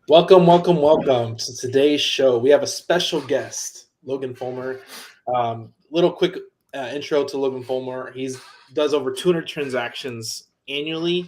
Welcome to today's show. We have a special guest, Logan Fulmer. Little quick intro to Logan Fulmer. He does over 200 transactions annually,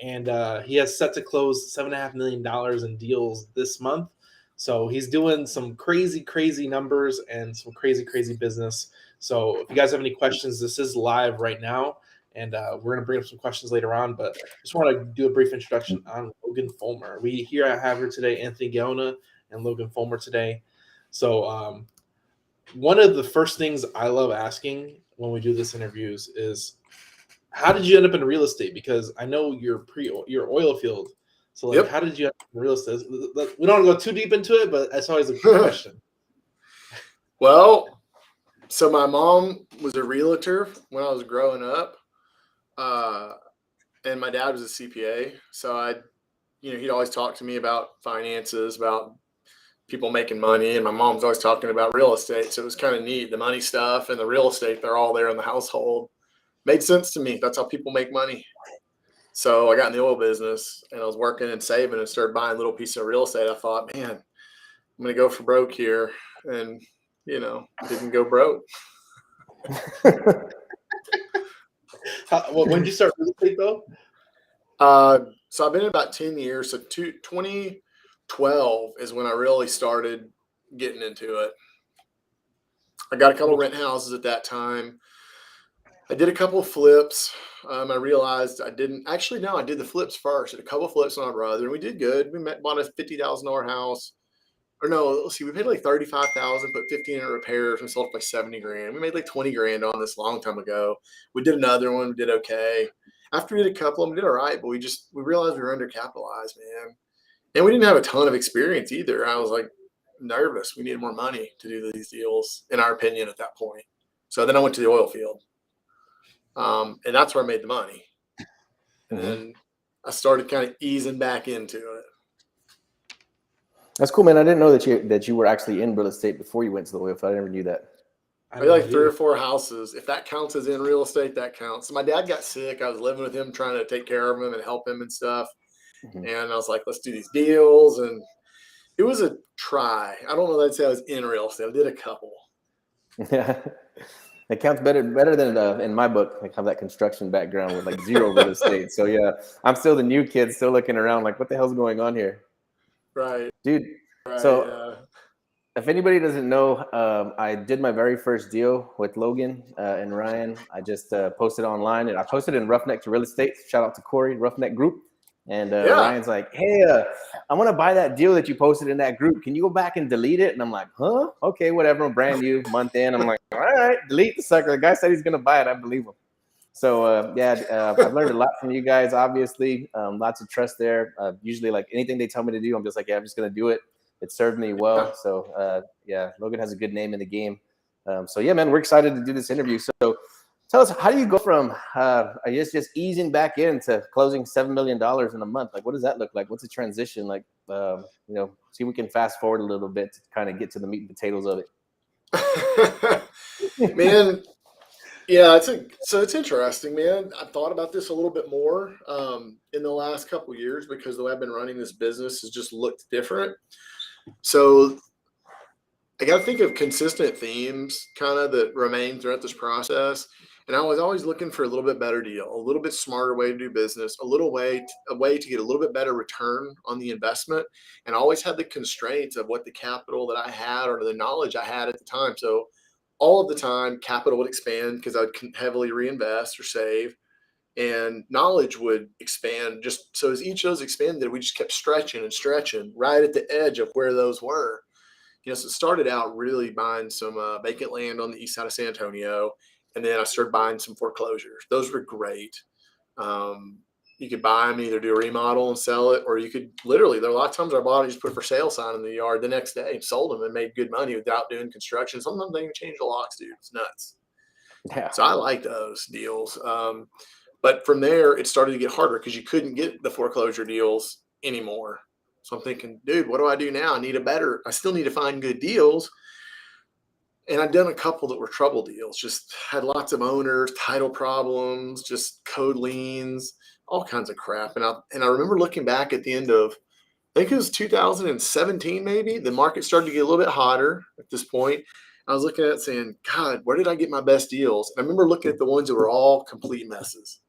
and he has set to close $7.5 million in deals this month. So he's doing some crazy numbers and some crazy business. So if you guys have any questions, this is live right now. And we're going to bring up some questions later on, but just want to do a brief introduction on Logan Fulmer. We have here today Anthony Gaona and Logan Fulmer today. So one of the first things I love asking when we do this interviews is, how did you end up in real estate? Because I know you're oil field. So like, How did you end up in real estate? We don't want to go too deep into it, but that's always a good question. Well, so my mom was a realtor when I was growing up. And my dad was a CPA. So he'd always talk to me about finances, about people making money. And my mom's always talking about real estate. So it was kind of neat. The money stuff and the real estate, they're all there in the household. Made sense to me. That's how people make money. So I got in the oil business and I was working and saving and started buying little pieces of real estate. I thought, man, I'm going to go for broke here. And, didn't go broke. When did you start real estate though? So I've been in about 10 years. So 2012 is when I really started getting into it. I got a couple of rent houses at that time. I did a couple of flips. I realized I did the flips first. I did a couple of flips with my brother, and we did good. We bought a $50,000 house. Or no, let's see, we paid like $35,000, put 15 in repairs, and sold it for like $70,000. We made like $20,000 on this a long time ago. We did another one, we did okay. After we did a couple of them, we did all right, but we realized we were undercapitalized, man. And we didn't have a ton of experience either. I was like nervous. We needed more money to do these deals, in our opinion, at that point. So then I went to the oil field. And that's where I made the money. And then I started kind of easing back into it. That's cool, man. I didn't know that you were actually in real estate before you went to the oil field. I never knew that. I had like 3 or 4 houses. If that counts as in real estate, that counts. So my dad got sick. I was living with him, trying to take care of him and help him and stuff. And I was like, let's do these deals. And it was a try. I don't know that I'd say I was in real estate. I did a couple. Yeah. It counts better than in my book. I have that construction background with like 0 real estate. So yeah, I'm still the new kid, still looking around like, what the hell's going on here? Right. Dude. Right, so if anybody doesn't know, I did my very first deal with Logan and Ryan. I just posted online, and I posted in Roughneck to Real Estate. Shout out to Corey, Roughneck Group. And Ryan's like, hey, I want to buy that deal that you posted in that group. Can you go back and delete it? And I'm like, huh? Okay, whatever. I'm brand new, month in. I'm like, all right, delete the sucker. The guy said he's going to buy it. I believe him. So, I've learned a lot from you guys, obviously. Lots of trust there. Usually, like, anything they tell me to do, I'm just like, yeah, I'm just going to do it. It served me well. So, Logan has a good name in the game. So, yeah, man, we're excited to do this interview. So, tell us, how do you go from just easing back into closing $7 million in a month? Like, what does that look like? What's the transition like? See if we can fast forward a little bit to kind of get to the meat and potatoes of it. Man, yeah, it's interesting, man. I've thought about this a little bit more in the last couple of years because the way I've been running this business has just looked different. So I got to think of consistent themes kind of that remain throughout this process. And I was always looking for a little bit better deal, a little bit smarter way to do business, a way to get a little bit better return on the investment. And I always had the constraints of what the capital that I had or the knowledge I had at the time. So all of the time, capital would expand because I would heavily reinvest or save, and knowledge would expand. Just so as each of those expanded, we just kept stretching and stretching right at the edge of where those were. So it started out really buying some vacant land on the east side of San Antonio. And then I started buying some foreclosures. Those were great. You could buy them, either do a remodel and sell it, or you could literally, there are a lot of times our bodies just put for sale sign in the yard the next day and sold them and made good money without doing construction. Sometimes they even change the locks, dude. It's nuts. Yeah. So I like those deals. But from there, it started to get harder because you couldn't get the foreclosure deals anymore. So I'm thinking, dude, what do I do now? I still need to find good deals. And I've done a couple that were trouble deals, just had lots of owners, title problems, just code liens, all kinds of crap. And I remember looking back at the end of, I think it was 2017, maybe. The market started to get a little bit hotter at this point. I was looking at it saying, God, where did I get my best deals? And I remember looking at the ones that were all complete messes.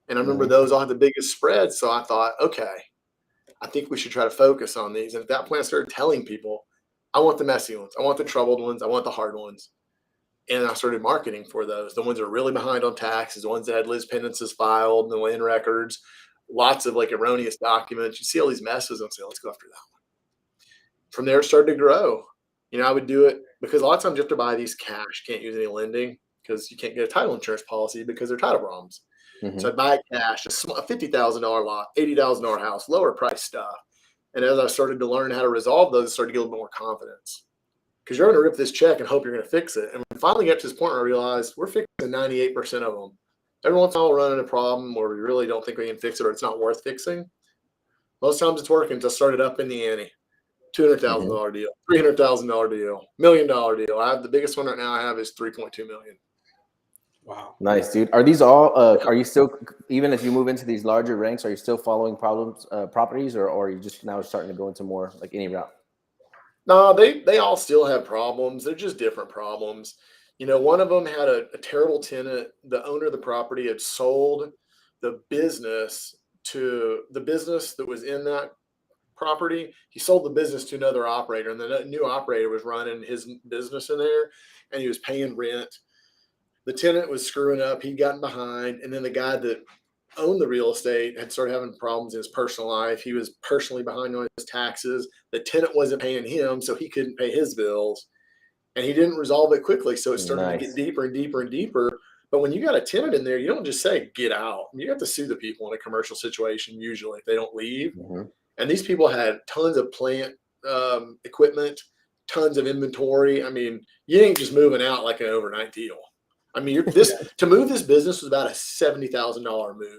And I remember those all had the biggest spreads. So I thought, okay, I think we should try to focus on these. And at that point, I started telling people, I want the messy ones. I want the troubled ones. I want the hard ones. And I started marketing for those. The ones that are really behind on taxes, the ones that had Liz penances filed, the land records, lots of like erroneous documents. You see all these messes and say, let's go after that one. From there, it started to grow. You know, I would do it because a lot of times you have to buy these cash. You can't use any lending because you can't get a title insurance policy because they're title problems. So I'd buy it cash, a $50,000 lot, $80,000 house, lower price stuff. And as I started to learn how to resolve those, I started to get a little bit more confidence. Because you're going to rip this check and hope you're going to fix it. And we finally got to this point where I realized we're fixing 98% of them. Every once in a while, we'll run into a problem where we really don't think we can fix it or it's not worth fixing. Most times it's working. So I started up in the ante. $200,000 deal, $300,000 deal, $1 million deal. I have the biggest one right now I have is $3.2 million. Wow. Nice, dude. Are these all, are you still, even as you move into these larger ranks, are you still following properties or are you just now starting to go into more like any route? No, they all still have problems. They're just different problems. You know, one of them had a terrible tenant. The owner of the property had sold the business that was in that property. He sold the business to another operator, and the new operator was running his business in there, and he was paying rent. The tenant was screwing up. He'd gotten behind, and then the guy that owned the real estate had started having problems in his personal life. He was personally behind on his taxes. The tenant wasn't paying him, so he couldn't pay his bills. And he didn't resolve it quickly, so it started to get deeper and deeper and deeper. But when you got a tenant in there, you don't just say, get out. You have to sue the people in a commercial situation, usually, if they don't leave. And these people had tons of plant equipment, tons of inventory. I mean, you ain't just moving out like an overnight deal. I mean, to move this business was about a $70,000 move.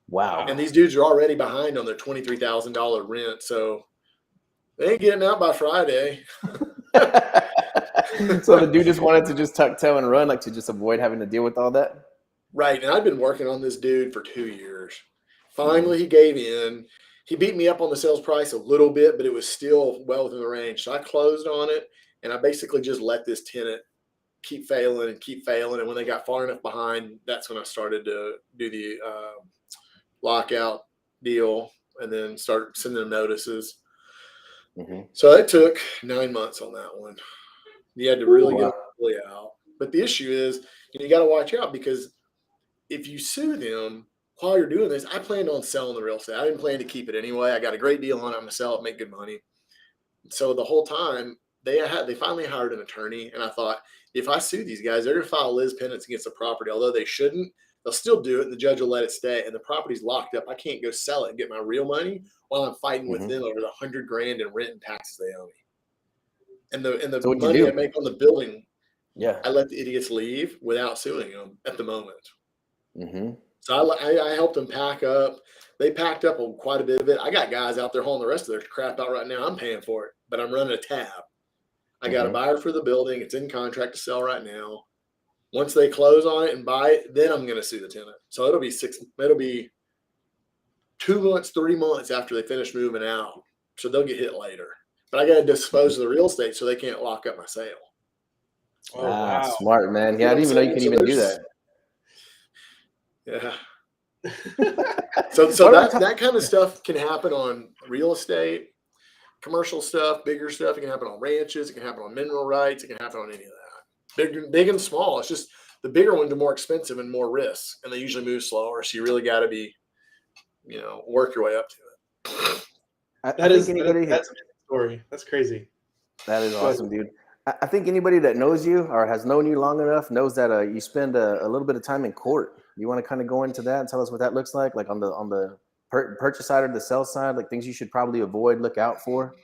Wow. And these dudes are already behind on their $23,000 rent. So they ain't getting out by Friday. So the dude just wanted to just tuck tail and run, like to just avoid having to deal with all that? Right. And I've been working on this dude for 2 years. Finally, he gave in. He beat me up on the sales price a little bit, but it was still well within the range. So I closed on it, and I basically just let this tenant keep failing. And when they got far enough behind, that's when I started to do the lockout deal and then start sending them notices. So it took 9 months on that one. You had to really get really out. But the issue is, you got to watch out, because if you sue them while you're doing this, I planned on selling the real estate. I didn't plan to keep it anyway. I got a great deal on it. I'm going to sell it, make good money. So the whole time, they finally hired an attorney, and I thought, if I sue these guys, they're going to file Liz penance against the property. Although they shouldn't, they'll still do it, and the judge will let it stay, and the property's locked up. I can't go sell it and get my real money while I'm fighting with them over the $100,000 in rent and taxes they owe me. And the So money I make on the building, I let the idiots leave without suing them at the moment. So I helped them pack up. They packed up quite a bit of it. I got guys out there hauling the rest of their crap out right now. I'm paying for it, but I'm running a tab. I got a buyer for the building. It's in contract to sell right now. Once they close on it and buy it, then I'm going to sue the tenant. So it'll be 2 months, 3 months after they finish moving out. So they'll get hit later. But I got to dispose of the real estate so they can't lock up my sale. Oh, wow. Smart, man. Yeah, I didn't even know you could even do that. Yeah. So that kind of stuff can happen on real estate, commercial stuff, bigger stuff. It can happen on ranches. It can happen on mineral rights. It can happen on any of that. Big and small. It's just the bigger ones are more expensive and more risk, and they usually move slower. So you really got to be, work your way up to it. That's a story. That's crazy. That is awesome, dude. I think anybody that knows you or has known you long enough knows that you spend a little bit of time in court You want to kind of go into that and tell us what that looks like on the purchase side or the sell side, like things you should probably avoid, look out for,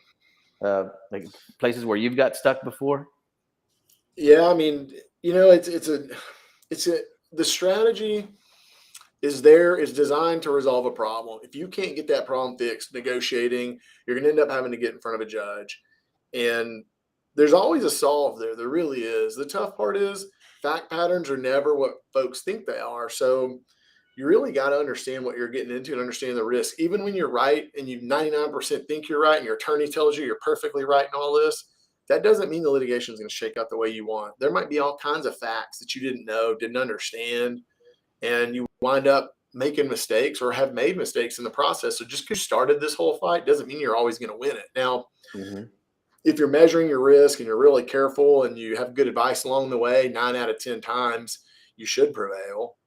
like places where you've got stuck before? Yeah, I mean, the strategy is designed to resolve a problem. If you can't get that problem fixed, negotiating, you're going to end up having to get in front of a judge. And there's always a solve there. There really is. The tough part is fact patterns are never what folks think they are. So you really got to understand what you're getting into and understand the risk. Even when you're right and you 99% think you're right and your attorney tells you you're perfectly right and all this, that doesn't mean the litigation is going to shake out the way you want. There might be all kinds of facts that you didn't know, didn't understand, and you wind up making mistakes or have made mistakes in the process. So just because you started this whole fight doesn't mean you're always going to win it. Now, if you're measuring your risk and you're really careful and you have good advice along the way, 9 out of 10 times you should prevail,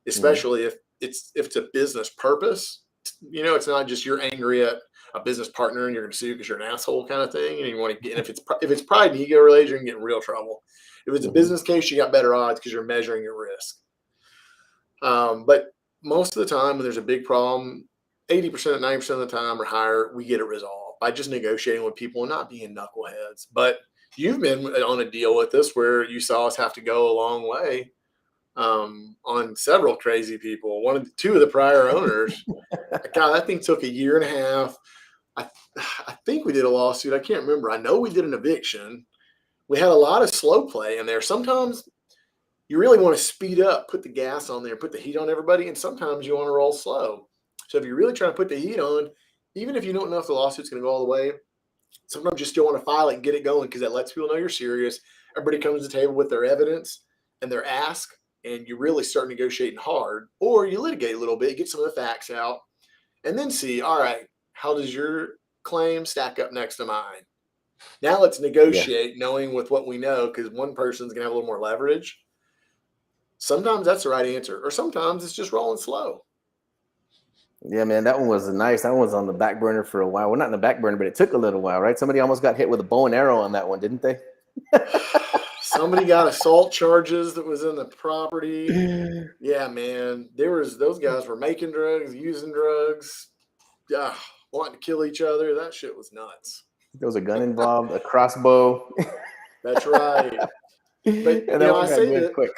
especially if it's a business purpose. It's not just you're angry at a business partner and you're going to sue because you're an asshole kind of thing. And you want to get, and if it's pride and ego related, you're going to get in real trouble. If it's a business case, you got better odds because you're measuring your risk. But most of the time when there's a big problem, 80%, 90% of the time or higher, we get it resolved by just negotiating with people and not being knuckleheads. But you've been on a deal with us where you saw us have to go a long way on several crazy people. Two of the prior owners, God, that thing took 1.5 years. I think we did a lawsuit. I can't remember. I know we did an eviction. We had a lot of slow play in there. Sometimes you really want to speed up, put the gas on there, put the heat on everybody, and sometimes you want to roll slow. So if you're really trying to put the heat on, even if you don't know if the lawsuit's going to go all the way, sometimes you still want to file it and get it going because that lets people know you're serious. Everybody comes to the table with their evidence and their ask, and you really start negotiating hard, or you litigate a little bit, get some of the facts out, and then see, all right, how does your claim stack up next to mine? Now let's negotiate knowing with what we know, because one person's going to have a little more leverage. Sometimes that's the right answer, or sometimes it's just rolling slow. Yeah, man, that one was nice. That one was on the back burner for a while. Well, not in the back burner, but it took a little while, right? Somebody almost got hit with a bow and arrow on that one, didn't they? Somebody got assault charges that was in the property. Yeah, man. Those guys were making drugs, using drugs, wanting to kill each other. That shit was nuts. There was a gun involved, a crossbow. That's right. But and that one got good quick.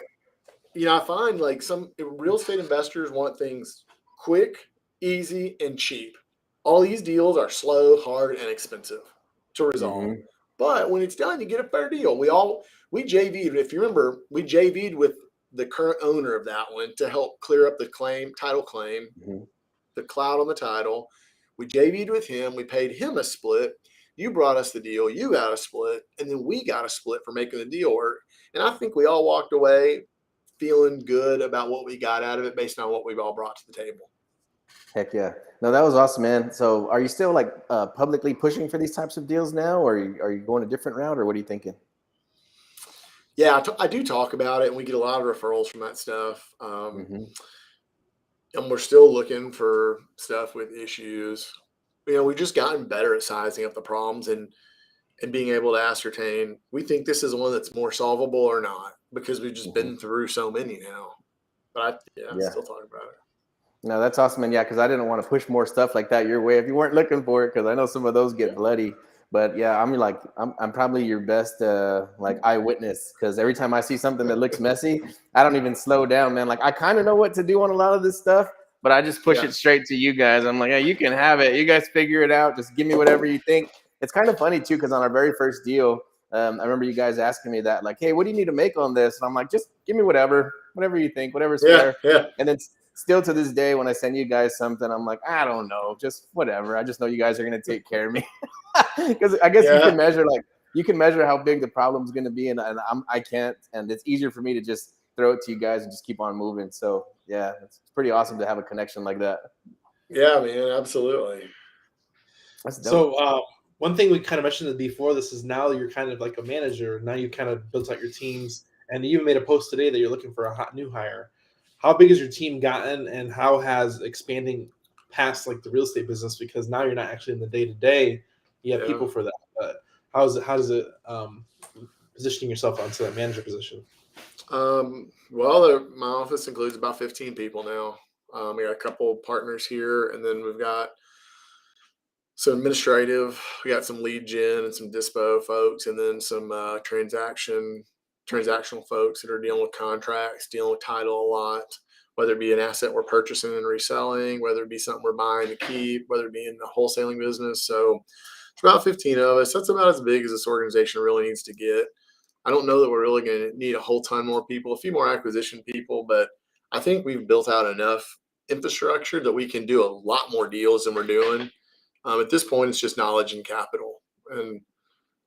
I find like some real estate investors want things quick, easy, and cheap. All these deals are slow, hard, and expensive to resolve. But when it's done, you get a fair deal. We JV'd, if you remember, we JV'd with the current owner of that one to help clear up the title claim, the cloud on the title. We JV'd with him. We paid him a split. You brought us the deal. You got a split. And then we got a split for making the deal work. And I think we all walked away feeling good about what we got out of it based on what we've all brought to the table. Heck yeah. No, that was awesome, man. So are you still like publicly pushing for these types of deals now, or are you going a different route, or what are you thinking? Yeah, I do talk about it, and we get a lot of referrals from that stuff. And we're still looking for stuff with issues. We've just gotten better at sizing up the problems and being able to ascertain, we think this is one that's more solvable or not, because we've just been through so many now. But I'm still talking about it. No, that's awesome. And yeah, because I didn't want to push more stuff like that your way if you weren't looking for it, because I know some of those get bloody. But yeah, I'm probably your best eyewitness, because every time I see something that looks messy, I don't even slow down, man. Like I kind of know what to do on a lot of this stuff, but I just push it straight to you guys. I'm like, yeah, you can have it. You guys figure it out. Just give me whatever you think. It's kind of funny too, because on our very first deal, I remember you guys asking me that, like, hey, what do you need to make on this? And I'm like, just give me whatever you think, whatever's fair. Yeah. And then still to this day, when I send you guys something, I'm like, I don't know, just whatever. I just know you guys are going to take care of me. Because I guess you can measure how big the problem is going to be, and I can't, and it's easier for me to just throw it to you guys and just keep on moving. So yeah, it's pretty awesome to have a connection like that. Yeah, man, absolutely. That's dope. So one thing we kind of mentioned before this is now you're kind of like a manager. Now you kind of built out your teams, and you even made a post today that you're looking for a new hire. How big has your team gotten, and how has expanding past like the real estate business? Because now you're not actually in the day-to-day. You have people for that. But how does it positioning yourself onto that manager position? Well, my office includes about 15 people now. We got a couple partners here, and then we've got some administrative. We got some lead gen and some dispo folks, and then some transactional folks that are dealing with contracts, dealing with title a lot, whether it be an asset we're purchasing and reselling, whether it be something we're buying to keep, whether it be in the wholesaling business. So it's about 15 of us. That's about as big as this organization really needs to get. I don't know that we're really going to need a whole ton more people, a few more acquisition people, but I think we've built out enough infrastructure that we can do a lot more deals than we're doing. At this point, it's just knowledge and capital. And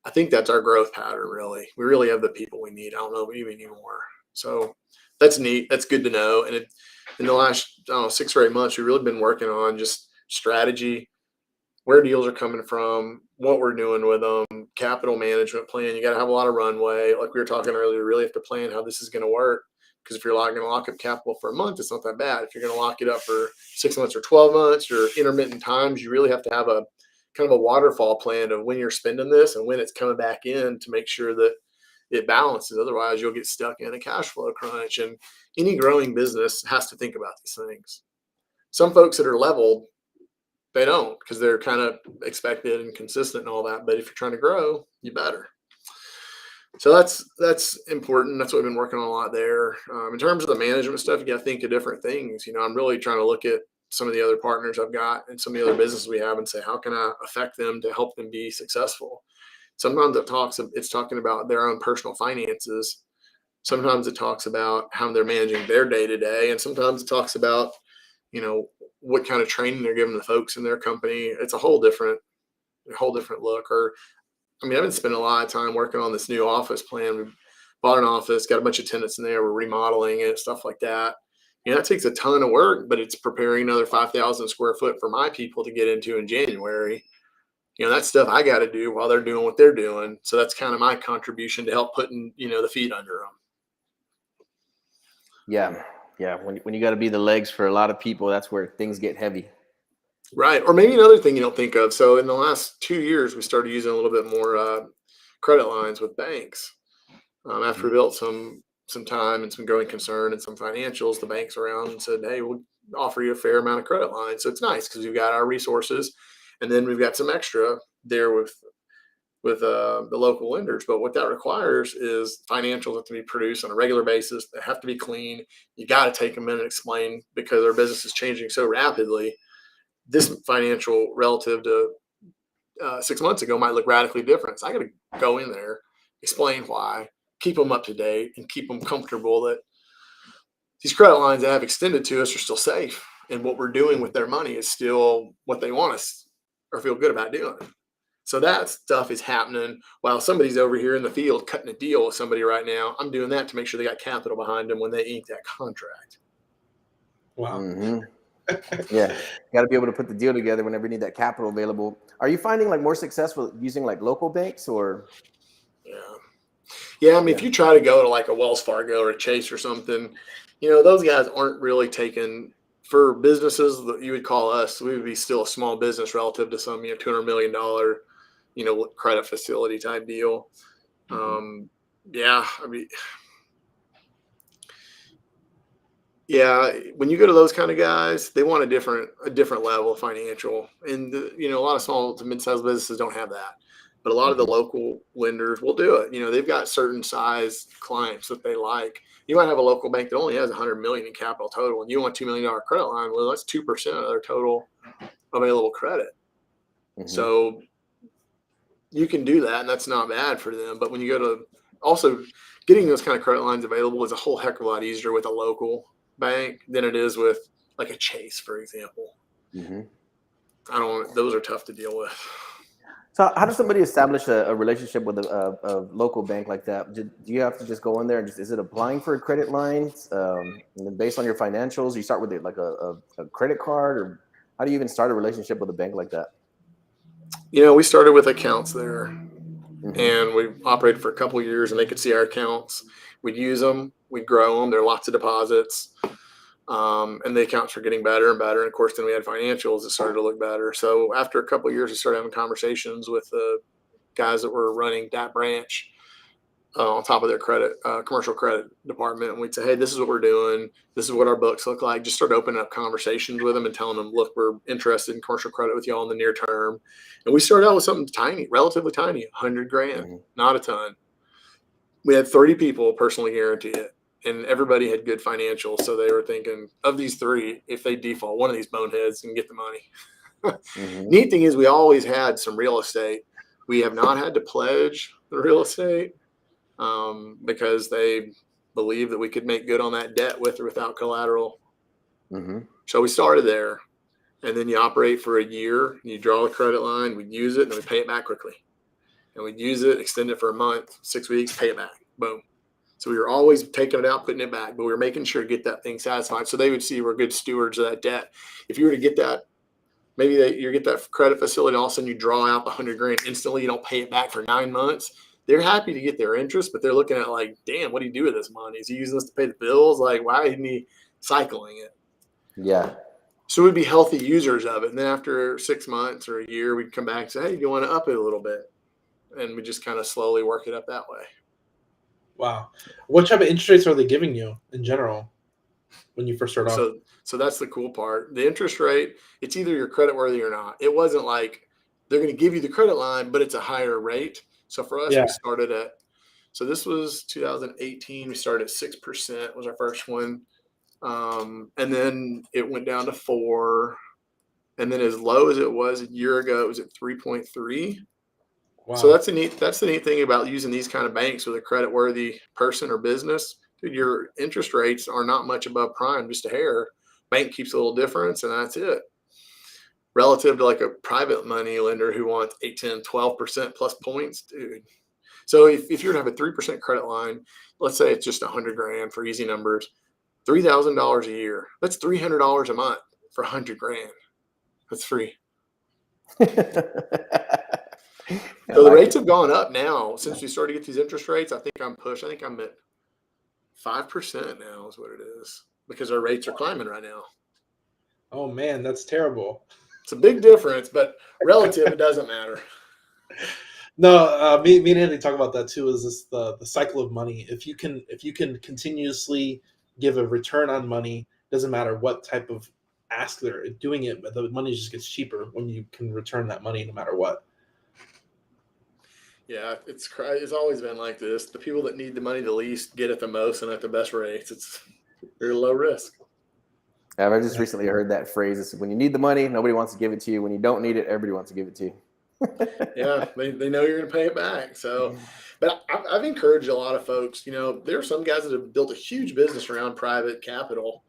I think that's our growth pattern, really. We really have the people we need. I don't know if we even need more. So that's neat. That's good to know. And in the last 6 or 8 months, we've really been working on just strategy, where deals are coming from, what we're doing with them, capital management plan. You got to have a lot of runway. Like we were talking earlier, you really have to plan how this is going to work. Because if you're going to lock up capital for a month, it's not that bad. If you're going to lock it up for 6 months or 12 months or intermittent times, you really have to have a kind of a waterfall plan of when you're spending this and when it's coming back in to make sure that it balances. Otherwise, you'll get stuck in a cash flow crunch. And any growing business has to think about these things. Some folks that are leveled, they don't, because they're kind of expected and consistent and all that. But if you're trying to grow, you better. So that's important. That's what we've been working on a lot there. In terms of the management stuff, you got to think of different things. I'm really trying to look at some of the other partners I've got and some of the other businesses we have and say, how can I affect them to help them be successful? Sometimes it's talking about their own personal finances. Sometimes it talks about how they're managing their day to day. And sometimes it talks about, what kind of training they're giving the folks in their company. It's a whole different look. Or I've been spending a lot of time working on this new office plan. We bought an office, got a bunch of tenants in there. We're remodeling it, stuff like that. That takes a ton of work, but it's preparing another 5,000 square foot for my people to get into in January. That's stuff I got to do while they're doing what they're doing. So that's kind of my contribution to help putting, the feet under them. Yeah. When you got to be the legs for a lot of people, that's where things get heavy. Right. Or maybe another thing you don't think of. So in the last 2 years, we started using a little bit more credit lines with banks. After we built some time and some growing concern and some financials, the banks around and said, hey, we'll offer you a fair amount of credit lines. So it's nice because we've got our resources and then we've got some extra there with the local lenders. But what that requires is financials have to be produced on a regular basis. They have to be clean. You got to take a minute and explain because our business is changing so rapidly. This financial relative to 6 months ago might look radically different. So I got to go in there, explain why, keep them up to date, and keep them comfortable that these credit lines that have extended to us are still safe. And what we're doing with their money is still what they want us or feel good about doing. So that stuff is happening while somebody's over here in the field cutting a deal with somebody right now. I'm doing that to make sure they got capital behind them when they ink that contract. Wow. Mm-hmm. Yeah, got to be able to put the deal together whenever you need that capital available. Are you finding more successful using local banks or? Yeah. If you try to go to a Wells Fargo or a Chase or something, those guys aren't really taking for businesses that you would call us. We would be still a small business relative to some $200 million credit facility type deal. When you go to those kind of guys, they want a different level of financial. And a lot of small to mid-sized businesses don't have that. But a lot of the local lenders will do it. They've got certain size clients that they like. You might have a local bank that only has $100 million in capital total, and you want $2 million credit line. Well, that's 2% of their total available credit. Mm-hmm. So you can do that, and that's not bad for them. But when you go to also getting those kind of credit lines available is a whole heck of a lot easier with a local bank than it is with a Chase, for example. Mm-hmm. Those are tough to deal with. So how does somebody establish a relationship with a local bank like that? Do you have to just go in there and is it applying for a credit line? And then based on your financials, you start with a credit card, or how do you even start a relationship with a bank like that? We started with accounts there, and we operated for a couple of years, and they could see our accounts. We'd use them, we'd grow them. There are lots of deposits. And the accounts were getting better and better. And of course, then we had financials that started to look better. So after a couple of years, we started having conversations with the guys that were running that branch on top of their commercial credit department. And we'd say, hey, this is what we're doing. This is what our books look like. Just start opening up conversations with them and telling them, look, we're interested in commercial credit with y'all in the near term. And we started out with something tiny, relatively tiny, 100 grand, not a ton. We had 30 people personally guarantee it. And everybody had good financials. So they were thinking, of these three, if they default, one of these boneheads can get the money. Neat thing is we always had some real estate. We have not had to pledge the real estate because they believe that we could make good on that debt with or without collateral. So we started there, and then you operate for a year, you draw the credit line, we'd use it, and then we pay it back quickly. And we'd use it, extend it for a month, 6 weeks, pay it back. Boom. So we were always taking it out, putting it back, but we were making sure to get that thing satisfied. So they would see we're good stewards of that debt. If you were to get that, maybe you get that credit facility, and all of a sudden you draw out the 100 grand instantly, you don't pay it back for 9 months. They're happy to get their interest, but they're looking at like, damn, what do you do with this money? Is he using this to pay the bills? Like, why isn't he cycling it? Yeah. So we'd be healthy users of it. And then after 6 months or a year, we'd come back and say, hey, you want to up it a little bit? And we just kind of slowly work it up that way. Wow. What type of interest rates are they giving you in general when you first start off? So that's the cool part. The interest rate, it's either you're credit worthy or not. It wasn't like they're going to give you the credit line, but it's a higher rate. So for us, we started at, so this was 2018. We started at 6% was our first one. And then it went down to 4. And then as low as it was a year ago, it was at 3.3. Wow. So that's the neat thing about using these kind of banks with a credit worthy person or business. Dude, your interest rates are not much above prime, just a hair. Bank keeps a little difference, and that's it. Relative to like a private money lender who wants 8, 10, 12% plus points, dude. So if you're to have a 3% credit line, let's say it's just 100 grand for easy numbers, $3,000 a year. That's $300 a month for 100 grand. That's free. So the rates have gone up now since we started to get these interest rates. I think I'm at 5% now is what it is because our rates are climbing right now. Oh man, that's terrible. It's a big difference, but relative, it doesn't matter. No, me and Andy talk about that too. Is this the cycle of money? If you can continuously give a return on money, doesn't matter what type of ask they're doing it, but the money just gets cheaper when you can return that money no matter what. Yeah, it's always been like this. The people that need the money the least get it the most and at the best rates. It's very low risk. I just recently heard that phrase. It's when you need the money, nobody wants to give it to you. When you don't need it, everybody wants to give it to you. Yeah, they know you're going to pay it back. So, but I've encouraged a lot of folks. There are some guys that have built a huge business around private capital,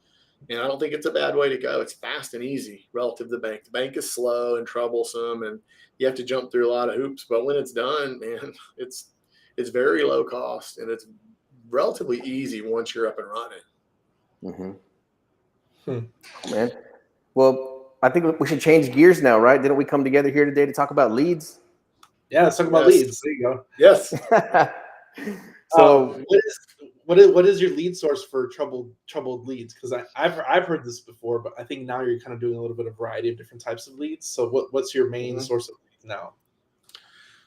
and I don't think it's a bad way to go. It's fast and easy relative to the bank. The bank is slow and troublesome, and you have to jump through a lot of hoops. But when it's done, man, it's very low cost, and it's relatively easy once you're up and running. Man, well, I think we should change gears now, right? Didn't we come together here today to talk about leads? Yeah, let's talk about leads. There you go. Yes. So, what is your lead source for troubled leads? Because I've heard this before, but I think now you're kind of doing a little bit of variety of different types of leads. So what's your main source of leads now?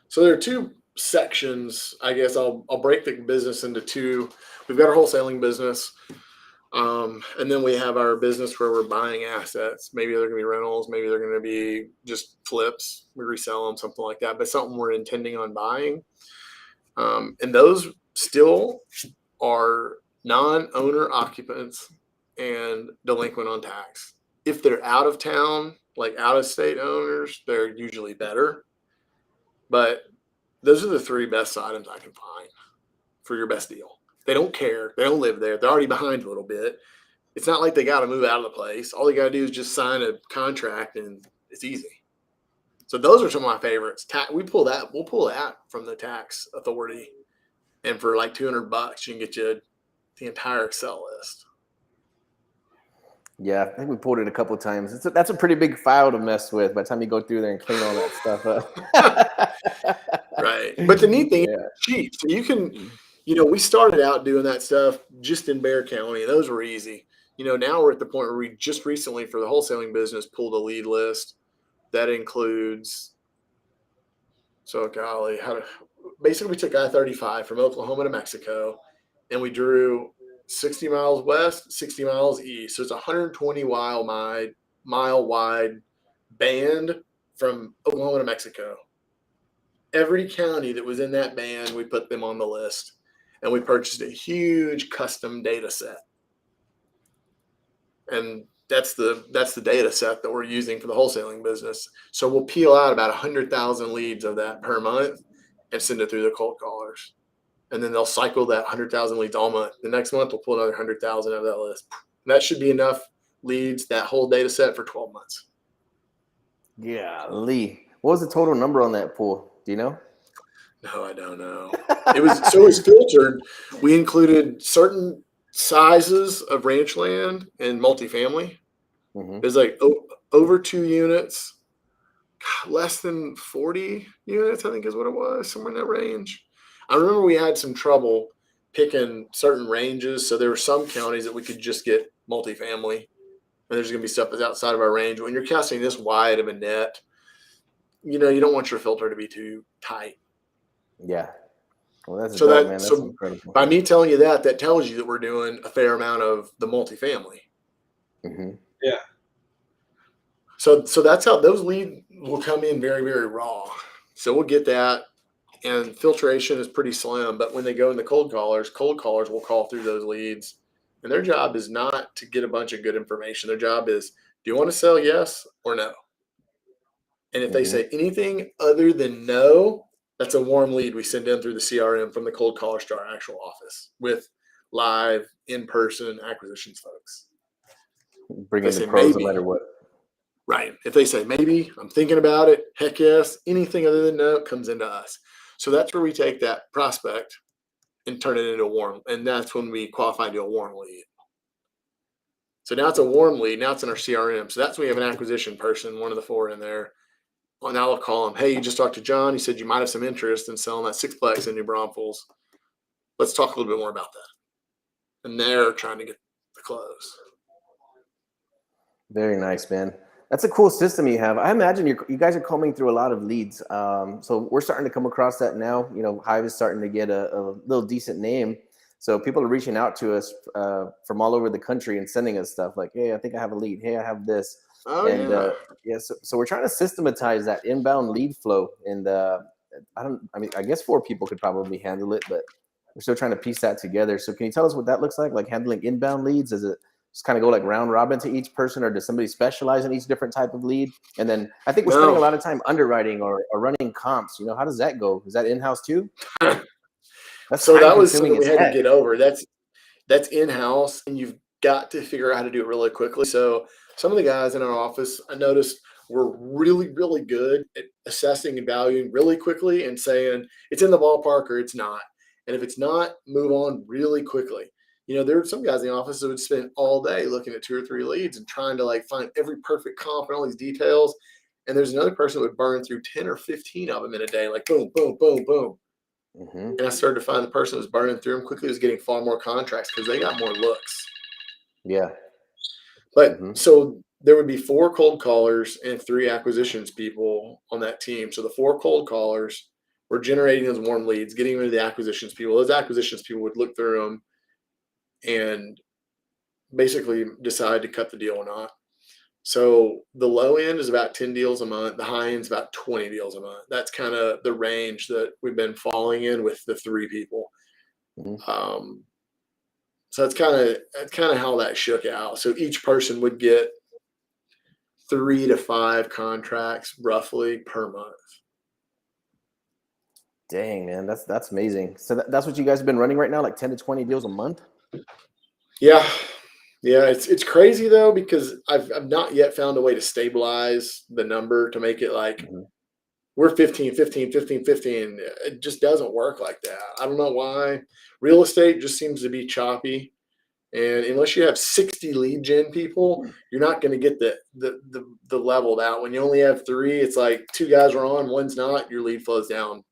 So there are two sections. I guess I'll break the business into two. We've got our wholesaling business. And then we have our business where we're buying assets. Maybe they're going to be rentals. Maybe they're going to be just flips. We resell them, something like that, but something we're intending on buying. And those still are non-owner occupants and delinquent on tax. If they're out of town, like out of state owners, they're usually better. But those are the 3 best items I can find for your best deal. They don't care. They don't live there. They're already behind a little bit. It's not like they got to move out of the place. All they got to do is just sign a contract, and it's easy. So those are some of my favorites. We'll pull that from the tax authority, and for like $200, you can get you the entire Excel list. Yeah, I think we pulled it a couple of times. That's a pretty big file to mess with by the time you go through there and clean all that stuff up. Right. But the neat thing is it's cheap. So you can, we started out doing that stuff just in Bexar County. Those were easy. Now we're at the point where we just recently, for the wholesaling business, pulled a lead list that includes, basically we took I-35 from Oklahoma to Mexico, and we drew 60 miles west, 60 miles east. So it's a 120 mile wide band from Oklahoma to Mexico. Every county that was in that band, we put them on the list, and we purchased a huge custom data set. And that's the data set that we're using for the wholesaling business. So we'll peel out about 100,000 leads of that per month and send it through the cold callers. And then they'll cycle that 100,000 leads all month. The next month, we'll pull another 100,000 out of that list. And that should be enough leads, that whole data set, for 12 months. Yeah, Lee. What was the total number on that pool? Do you know? No, I don't know. It was filtered. We included certain sizes of ranch land and multifamily. It was like over 2 units, less than 40 units, I think is what it was, somewhere in that range. I remember we had some trouble picking certain ranges. So there were some counties that we could just get multifamily, and there's going to be stuff that's outside of our range. When you're casting this wide of a net, you don't want your filter to be too tight. Yeah. Well, that's dope, man. That's incredible. By me telling you that tells you that we're doing a fair amount of the multifamily. Mm-hmm. Yeah. So that's how those leads will come in, very, very raw. So we'll get that, and filtration is pretty slim. But when they go in the cold callers will call through those leads, and their job is not to get a bunch of good information. Their job is, do you want to sell, yes or no? And if they say anything other than no, that's a warm lead we send in through the CRM from the cold callers to our actual office with live in-person acquisitions folks. Bringing the pros no matter what. Right. If they say maybe, I'm thinking about it, heck yes, anything other than no comes into us. So that's where we take that prospect and turn it into a warm. And that's when we qualify into a warm lead. So now it's a warm lead. Now it's in our CRM. So that's when we have an acquisition person, one of the 4 in there. Well, now I'll call him. Hey, you just talked to John. He said you might have some interest in selling that sixplex in New Braunfels. Let's talk a little bit more about that. And they're trying to get the close. Very nice, man. That's a cool system you have. I imagine you guys are combing through a lot of leads. So we're starting to come across that now. Hive is starting to get a little decent name. So people are reaching out to us from all over the country and sending us stuff like, hey, I think I have a lead. Hey, I have this. So we're trying to systematize that inbound lead flow. And I guess 4 people could probably handle it, but we're still trying to piece that together. So can you tell us what that looks like handling inbound leads? Is it just kind of go like round robin to each person, or does somebody specialize in each different type of lead? And then I think we're spending a lot of time underwriting or running comps. How does that go? Is that in-house too? So that was something we had to get over. That's in-house, and you've got to figure out how to do it really quickly. So some of the guys in our office, I noticed, were really, really good at assessing and valuing really quickly and saying it's in the ballpark or it's not. And if it's not, move on really quickly. There are some guys in the office that would spend all day looking at 2 or 3 leads and trying to find every perfect comp and all these details. And there's another person that would burn through 10 or 15 of them in a day, like boom, boom, boom, boom. And I started to find the person that was burning through them quickly was getting far more contracts because they got more looks. Yeah. But so there would be 4 cold callers and 3 acquisitions people on that team. So the 4 cold callers were generating those warm leads, getting rid of the acquisitions people. Those acquisitions people would look through them and basically decide to cut the deal or not. So the low end is about 10 deals a month. The high end is about 20 deals a month. That's kind of the range that we've been falling in with the 3 people. So that's kind of how that shook out. So each person would get 3 to 5 contracts roughly per month. Dang, man, that's amazing. So that's what you guys have been running right now, like 10 to 20 deals a month? Yeah. It's crazy though, because I've not yet found a way to stabilize the number to make it like we're 15, 15, 15, 15. It just doesn't work like that. I don't know why. Real estate just seems to be choppy. And unless you have 60 lead gen people, you're not going to get the leveled out. When you only have 3, it's like 2 guys are on, 1's not, your lead flows down.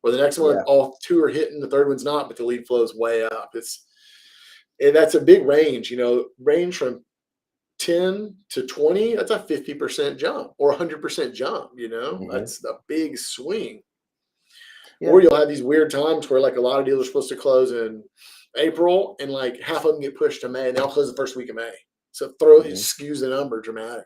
Or the next one, all 2 are hitting, the 3rd one's not, but the lead flows way up. And that's a big range, range from 10 to 20. That's a 50% jump or 100% jump, That's a big swing. Yeah. Or you'll have these weird times where like a lot of deals are supposed to close in April and like half of them get pushed to May and they'll close the first week of May. So it skews the number dramatically.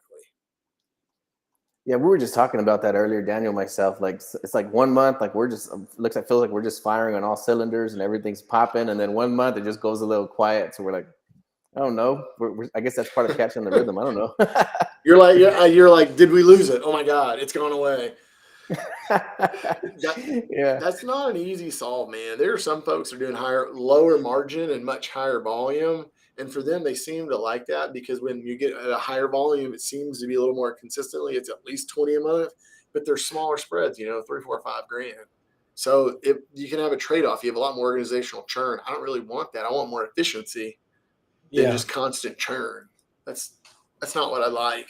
Yeah, we were just talking about that earlier, Daniel, myself. Like it's like 1 month, like we're just feels like we're just firing on all cylinders and everything's popping, and then 1 month it just goes a little quiet. So we're like, I don't know. I guess that's part of catching the rhythm. I don't know. You're like, did we lose it? Oh my God, it's gone away. That's not an easy solve, man. There are some folks that are doing lower margin and much higher volume. And for them, they seem to like that because when you get at a higher volume, it seems to be a little more consistently. It's at least 20 a month, but they're smaller spreads, 3, 4, 5 grand. So if you can have a trade-off, you have a lot more organizational churn. I don't really want that. I want more efficiency than just constant churn. That's not what I like.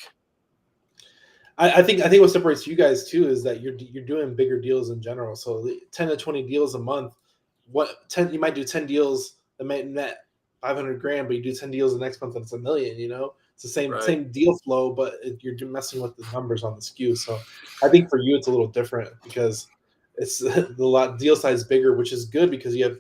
I think what separates you guys too is that you're doing bigger deals in general. So 10 to 20 deals a month. You might do 10 deals that might net 500 grand, but you do 10 deals the next month and it's $1 million. It's the same deal flow, but you're messing with the numbers on the skew. So I think for you it's a little different because it's deal size bigger, which is good because you're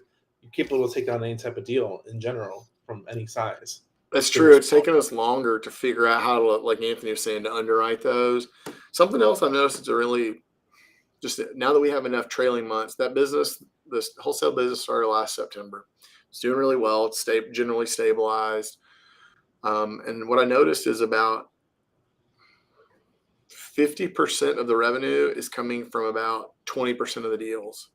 capable to take on any type of deal in general from any size. That's true. It's taken us longer to figure out how to, like Anthony was saying, to underwrite those. Something else I've noticed is really just now that we have enough trailing months, this wholesale business started last September. It's doing really well. It's generally stabilized. And what I noticed is about 50% of the revenue is coming from about 20% of the deals.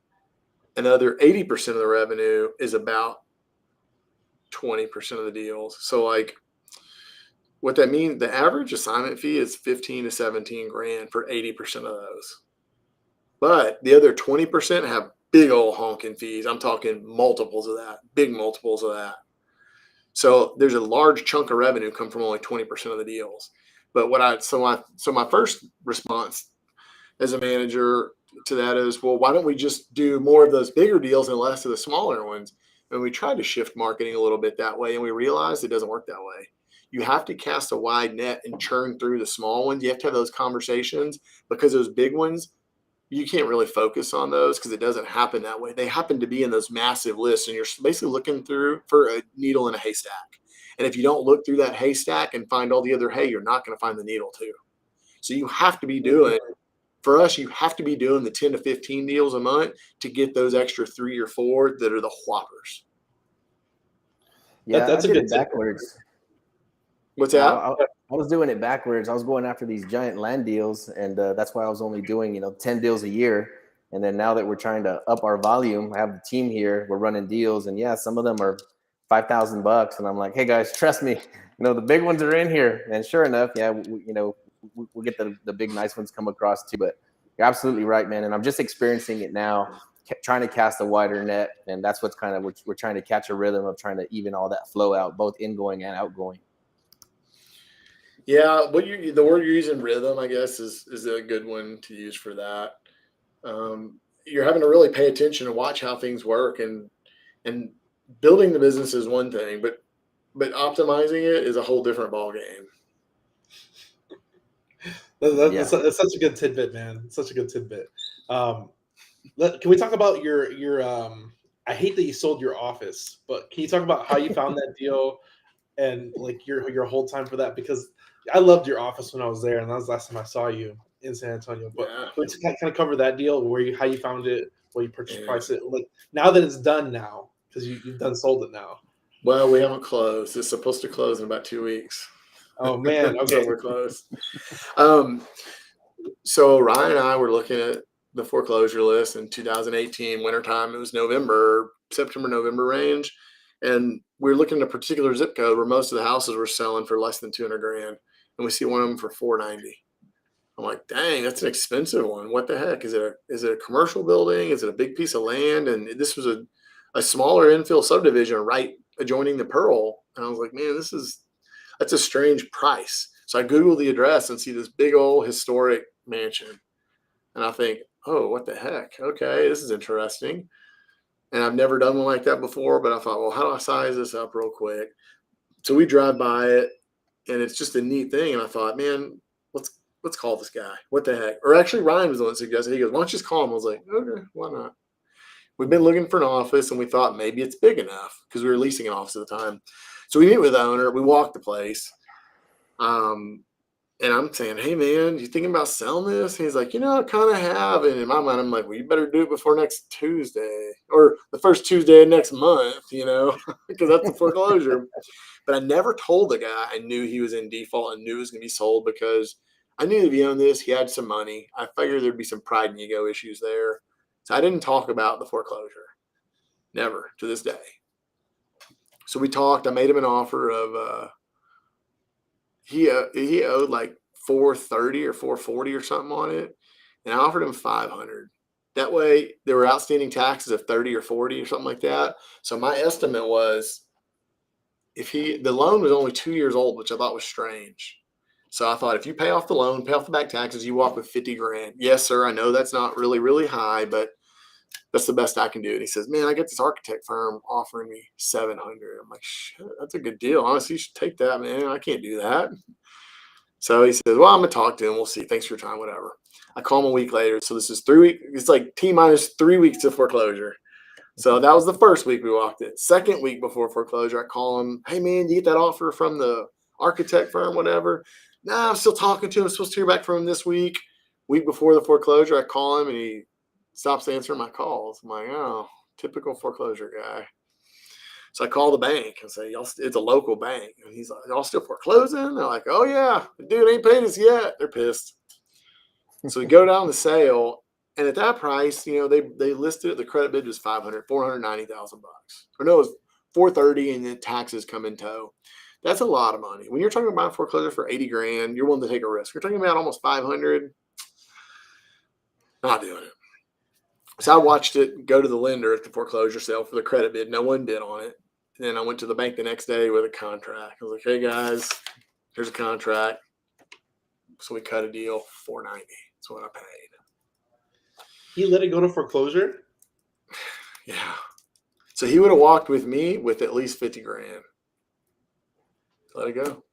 Another 80% of the revenue is about 20% of the deals. So like what that means, the average assignment fee is 15 to 17 grand for 80% of those. But the other 20% have big old honking fees. I'm talking multiples of that, big multiples of that. So there's a large chunk of revenue come from only 20% of the deals. But my first response as a manager to that is, well, why don't we just do more of those bigger deals and less of the smaller ones? And we tried to shift marketing a little bit that way, and we realized it doesn't work that way. You have to cast a wide net and churn through the small ones. You have to have those conversations because those big ones, you can't really focus on those because it doesn't happen that way. They happen to be in those massive lists, and you're basically looking through for a needle in a haystack. And if you don't look through that haystack and find all the other hay, you're not going to find the needle too. So you have to be doing, for us, you have to be doing the 10 to 15 deals a month to get those extra 3 or 4 that are the whoppers. Yeah, that's I a did good it backwards. What's that? I was doing it backwards. I was going after these giant land deals, and that's why I was only doing 10 deals a year. And then now that we're trying to up our volume, I have the team here. We're running deals, and yeah, some of them are $5,000, and I'm like, hey guys, trust me, the big ones are in here. And sure enough, yeah, we'll get the big nice ones come across too. But you're absolutely right, man. And I'm just experiencing it now, trying to cast a wider net, and that's what's kind of we're trying to catch a rhythm of trying to even all that flow out, both ingoing and outgoing. Yeah, the word you're using, rhythm, I guess, is a good one to use for that. You're having to really pay attention and watch how things work, and building the business is one thing, but optimizing it is a whole different ball game. That's such a good tidbit, man. It's such a good tidbit. Can we talk about your I hate that you sold your office, but can you talk about how you found that deal and like your whole time for that? Because I loved your office when I was there, and that was the last time I saw you in San Antonio. But can we kind of cover that deal, how you found it, where you purchased price it, like now that it's done now, because you've done sold it now. Well, we haven't closed. It's supposed to close in about 2 weeks. Oh man, okay, so we're close. So Ryan and I were looking at the foreclosure list in 2018 wintertime. It was September, November range. And we were looking at a particular zip code where most of the houses were selling for less than 200 grand. And we see one of them for 490. I'm like, dang, that's an expensive one. What the heck? Is it a commercial building? Is it a big piece of land? And this was a smaller infill subdivision right adjoining the Pearl. And I was like, man, that's a strange price. So I Googled the address and see this big old historic mansion. And I think, oh, what the heck? Okay, this is interesting. And I've never done one like that before, but I thought, well, how do I size this up real quick? So we drive by it, and it's just a neat thing. And I thought, man, let's call this guy. What the heck? Or actually, Ryan was the one that suggested. He goes, why don't you just call him? I was like, okay, why not? We've been looking for an office, and we thought maybe it's big enough because we were leasing an office at the time. So we meet with the owner. We walk the place. And I'm saying, hey, man, you thinking about selling this? And he's like, I kind of have. And in my mind, I'm like, well, you better do it before next Tuesday or the first Tuesday of next month, because that's the foreclosure. But I never told the guy I knew he was in default and knew it was going to be sold because I knew if he owned this, he had some money. I figured there'd be some pride and ego issues there. So I didn't talk about the foreclosure. Never to this day. So we talked. I made him an offer of he owed like $430 or $440 or something on it, and I offered him $500. That way, there were outstanding taxes of $30 or $40 or something like that. So my estimate was, the loan was only 2 years old, which I thought was strange. So I thought, if you pay off the loan, pay off the back taxes, you walk with $50,000. Yes, sir. I know that's not really, really high, but that's the best I can do. And he says, man, I got this architect firm offering me $700. I'm like, shit, that's a good deal. Honestly, you should take that, man. I can't do that. So he says, well, I'm going to talk to him. We'll see. Thanks for your time, whatever. I call him a week later. So this is 3 weeks. It's like T-minus 3 weeks to foreclosure. So that was the first week we walked it. Second week before foreclosure, I call him, hey, man, do you get that offer from the architect firm, whatever? Nah, I'm still talking to him. I'm supposed to hear back from him this week. Week before the foreclosure, I call him, and he stops answering my calls. I'm like, oh, typical foreclosure guy. So I call the bank and say, y'all, it's a local bank. And he's like, y'all still foreclosing? They're like, oh, yeah. The dude ain't paid us yet. They're pissed. So we go down the sale. And at that price, they listed it. The credit bid was $490,000. Or no, it was $430, and then taxes come in tow. That's a lot of money. When you're talking about foreclosure for $80,000, you're willing to take a risk. You're talking about almost $500. Not doing it. So I watched it go to the lender at the foreclosure sale for the credit bid. No one bid on it. And then I went to the bank the next day with a contract. I was like, hey, guys, here's a contract. So we cut a deal, $490. That's what I paid. He let it go to foreclosure? Yeah. So he would have walked with me with at least $50,000. Let it go.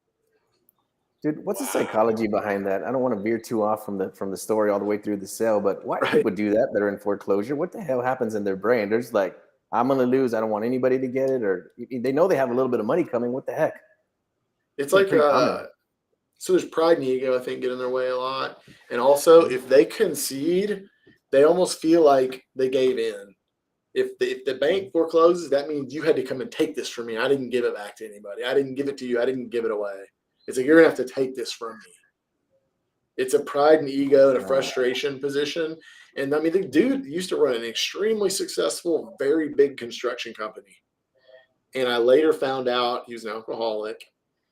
Dude, what's the psychology behind that? I don't want to veer too off from the story all the way through the sale, but why do people do that are in foreclosure? What the hell happens in their brain? There's like, I'm going to lose. I don't want anybody to get it. Or they know they have a little bit of money coming. What the heck? It's like, so there's pride and ego, I think, get in their way a lot. And also, if they concede, they almost feel like they gave in. If the bank forecloses, that means you had to come and take this from me. I didn't give it back to anybody. I didn't give it to you. I didn't give it away. It's like, you're going to have to take this from me. It's a pride and ego and a frustration position. And I mean, the dude used to run an extremely successful, very big construction company. And I later found out he was an alcoholic.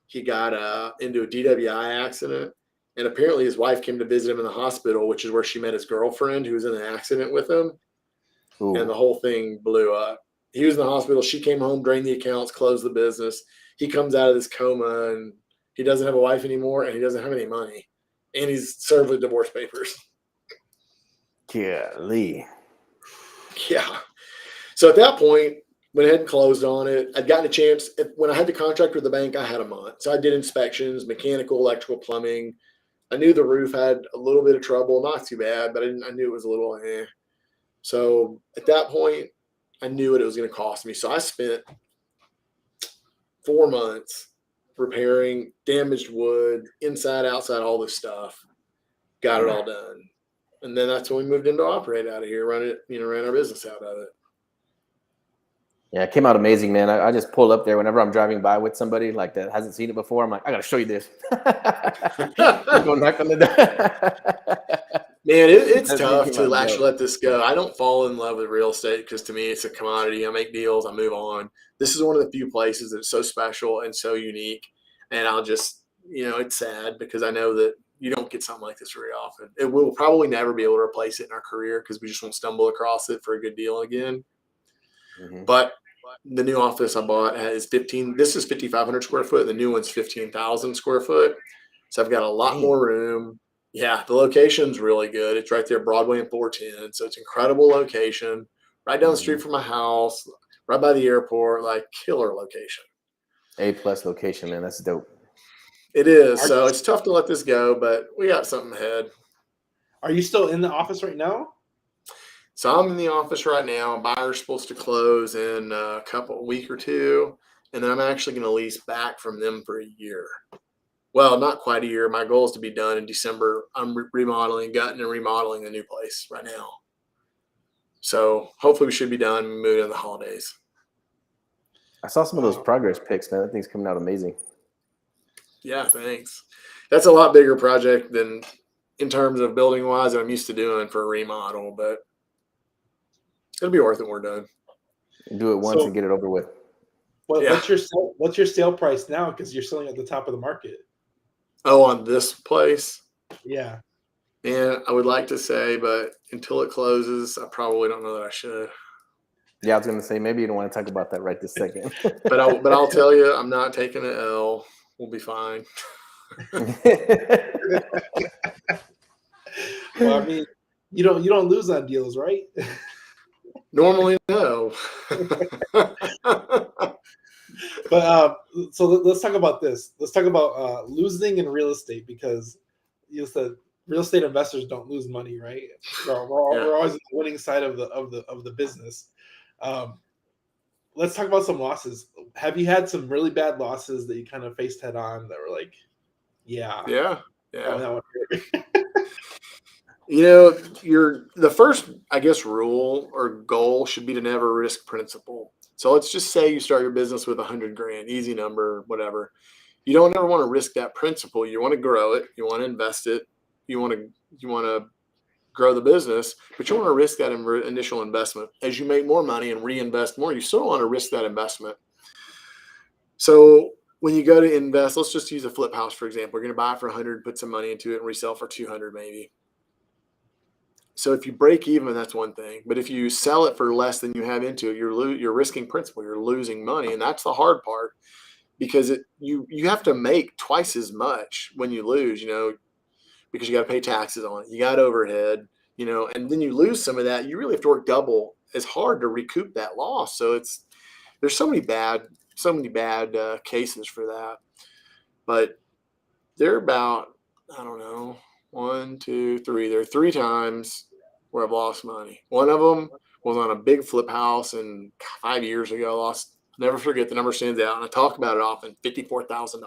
He got into a DWI accident. And apparently his wife came to visit him in the hospital, which is where she met his girlfriend who was in an accident with him. Ooh. And the whole thing blew up. He was in the hospital. She came home, drained the accounts, closed the business. He comes out of this coma, and he doesn't have a wife anymore, and he doesn't have any money. And he's served with divorce papers. Golly. Yeah. So at that point, went ahead and closed on it. I'd gotten a chance. When I had the contract with the bank, I had a month. So I did inspections, mechanical, electrical, plumbing. I knew the roof had a little bit of trouble. Not too bad, but I knew it was a little eh. So at that point, I knew what it was going to cost me. So I spent 4 months repairing damaged wood, inside, outside, all this stuff. Got it all done. And then that's when we moved into operate out of here, ran our business out of it. Yeah, it came out amazing, man. I just pull up there whenever I'm driving by with somebody like that hasn't seen it before. I'm like, I got to show you this. Go knock on the door. Man, it's tough to actually let this go. I don't fall in love with real estate because to me it's a commodity. I make deals, I move on. This is one of the few places that's so special and so unique. And I'll just, it's sad because I know that you don't get something like this very often. It will probably never be able to replace it in our career because we just won't stumble across it for a good deal again. Mm-hmm. But the new office I bought is 5,500 square foot. The new one's 15,000 square foot. So I've got a lot more room. Yeah, the location's really good. It's right there, Broadway and 410. So it's an incredible location, right down the street from my house, right by the airport, like killer location. A+ location, man. That's dope. It is. So it's tough to let this go, but we got something ahead. Are you still in the office right now? So I'm in the office right now. Buyer's supposed to close in a week or two, and then I'm actually going to lease back from them for a year. Well, not quite a year. My goal is to be done in December. I'm remodeling, gutting, and remodeling the new place right now. So hopefully we should be done and moving in the holidays. I saw some of those progress pics, man. That thing's coming out amazing. Yeah, thanks. That's a lot bigger project than in terms of building wise that I'm used to doing for a remodel, but it'll be worth it when we're done. Do it once and get it over with. What's your sale price now? Because you're selling at the top of the market. Oh, on this place? Yeah. And I would like to say, but until it closes, I probably don't know that I should. Yeah, I was going to say, maybe you don't want to talk about that right this second. But I'll tell you, I'm not taking an L. We'll be fine. Well, I mean, you don't lose on deals, right? Normally, no. But so let's talk about this. Let's talk about losing in real estate, because you said real estate investors don't lose money, right? We're always on the winning side of the business. Let's talk about some losses. Have you had some really bad losses that you kind of faced head on that were like, yeah. That one hurt? The first, I guess, rule or goal should be to never risk principal. So let's just say you start your business with $100,000, easy number, whatever. You don't ever want to risk that principal. You want to grow it. You want to invest it. You want to grow the business, but you want to risk that initial investment. As you make more money and reinvest more, you still want to risk that investment. So when you go to invest, let's just use a flip house, for example. You're going to buy it for 100, put some money into it, and resell for 200 maybe. So if you break even, that's one thing. But if you sell it for less than you have into it, you're risking principal. You're losing money, and that's the hard part, because you have to make twice as much when you lose. Because you got to pay taxes on it. You got overhead. And then you lose some of that. You really have to work double as hard to recoup that loss. So there's so many bad cases for that. But they're about, I don't know, 1, 2, 3. There are 3 times where I've lost money. One of them was on a big flip house, and 5 years ago, never forget, the number stands out, and I talk about it often, $54,000.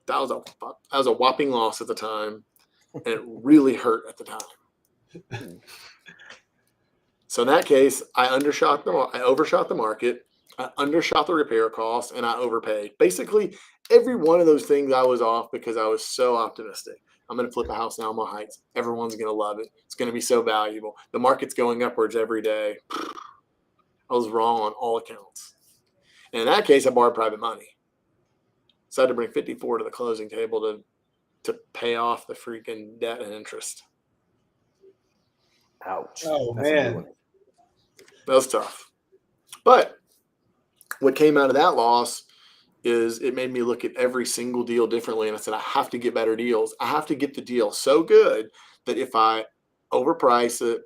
That was a whopping loss at the time, and it really hurt at the time. So in that case, I overshot the market, I undershot the repair costs, and I overpaid. Basically, every one of those things I was off because I was so optimistic. I'm going to flip a house in Alamo Heights. Everyone's going to love it. It's going to be so valuable. The market's going upwards every day. I was wrong on all accounts. And in that case, I borrowed private money. So I had to bring 54 to the closing table to pay off the freaking debt and interest. Ouch. Oh, That's a good one. That was tough. But what came out of that loss is it made me look at every single deal differently. And I said, I have to get better deals. I have to get the deal so good that if I overprice it,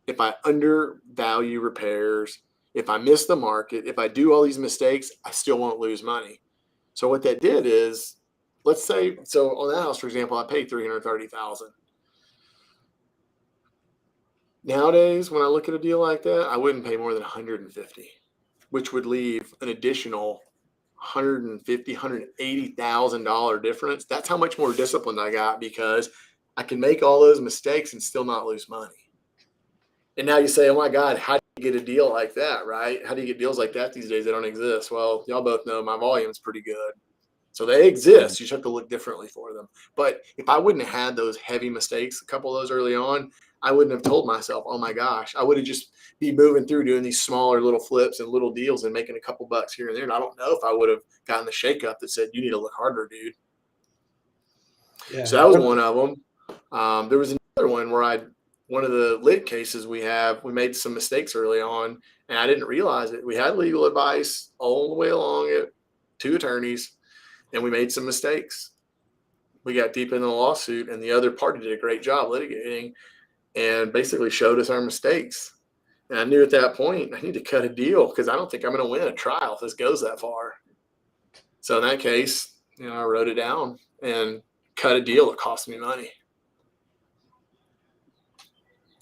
if I undervalue repairs, if I miss the market, if I do all these mistakes, I still won't lose money. So what that did is, let's say, so on that house, for example, I paid $330,000. Nowadays, when I look at a deal like that, I wouldn't pay more than $150,000, which would leave an additional $150,000, $180,000 difference. That's how much more disciplined I got, because I can make all those mistakes and still not lose money. And now you say, oh my God, how do you get a deal like that, right? How do you get deals like that these days? They don't exist. Well, y'all both know my volume is pretty good. So they exist. You just have to look differently for them. But if I wouldn't have had those heavy mistakes, a couple of those early on, I wouldn't have told myself, oh my gosh, I would have just be moving through doing these smaller little flips and little deals and making a couple bucks here and there. And I don't know if I would have gotten the shakeup that said, you need to look harder, dude. Yeah. So that was one of them. There was another one where one of the lit cases we made some mistakes early on, and I didn't realize it. We had legal advice all the way along it, 2 attorneys, and we made some mistakes. We got deep into the lawsuit, and the other party did a great job litigating and basically showed us our mistakes. And I knew at that point I need to cut a deal, because I don't think I'm going to win a trial if this goes that far. So in that case, I wrote it down and cut a deal that cost me money.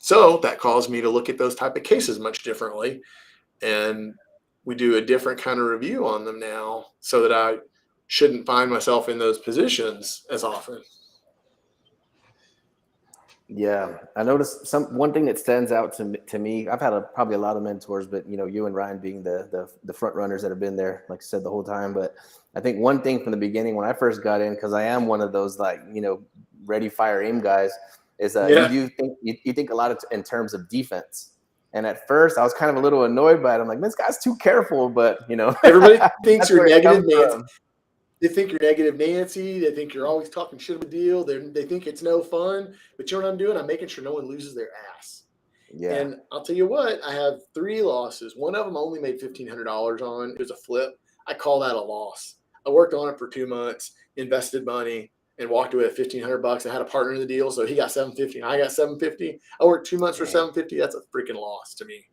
So that caused me to look at those type of cases much differently. And we do a different kind of review on them now so that I shouldn't find myself in those positions as often. Yeah, I noticed one thing that stands out to me. I've had probably a lot of mentors, but you and Ryan being the front runners that have been there, like I said, the whole time. But I think one thing from the beginning when I first got in, because I am one of those ready, fire, aim guys, is you think a lot in terms of defense. And at first, I was kind of a little annoyed by it. I'm like, this guy's too careful, but everybody thinks you're negative, Nancy. From. They think you're negative Nancy. They think you're always talking shit of a deal. They think it's no fun. But you know what I'm doing? I'm making sure no one loses their ass. Yeah. And I'll tell you what, I have 3 losses. One of them I only made $1,500 on. It was a flip. I call that a loss. I worked on it for 2 months, invested money, and walked away with $1,500. I had a partner in the deal, so he got $750 and I got $750. I worked 2 months for $750. That's a freaking loss to me.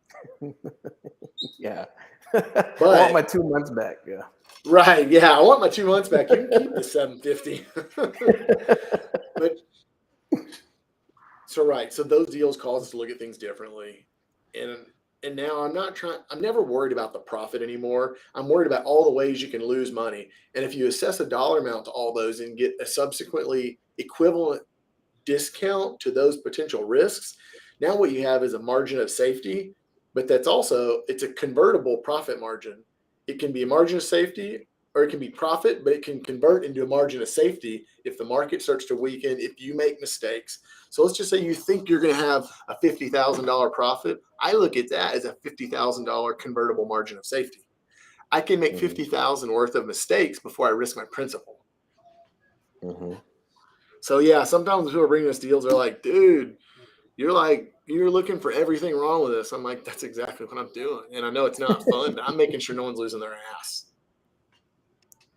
Yeah. But I want my 2 months back. Yeah. Right. Yeah. I want my 2 months back. You can keep the $750. But so those deals cause us to look at things differently. And now I'm never worried about the profit anymore. I'm worried about all the ways you can lose money. And if you assess a dollar amount to all those and get a subsequently equivalent discount to those potential risks, now what you have is a margin of safety, but it's a convertible profit margin. It can be a margin of safety or it can be profit, but it can convert into a margin of safety if the market starts to weaken, if you make mistakes. So let's just say you think you're going to have a $50,000 profit. I look at that as a $50,000 convertible margin of safety. I can make $50,000 worth of mistakes before I risk my principal. Mm-hmm. So yeah, sometimes people bring us deals, they're like, dude, you're looking for everything wrong with this. I'm like, that's exactly what I'm doing. And I know it's not fun, but I'm making sure no one's losing their ass.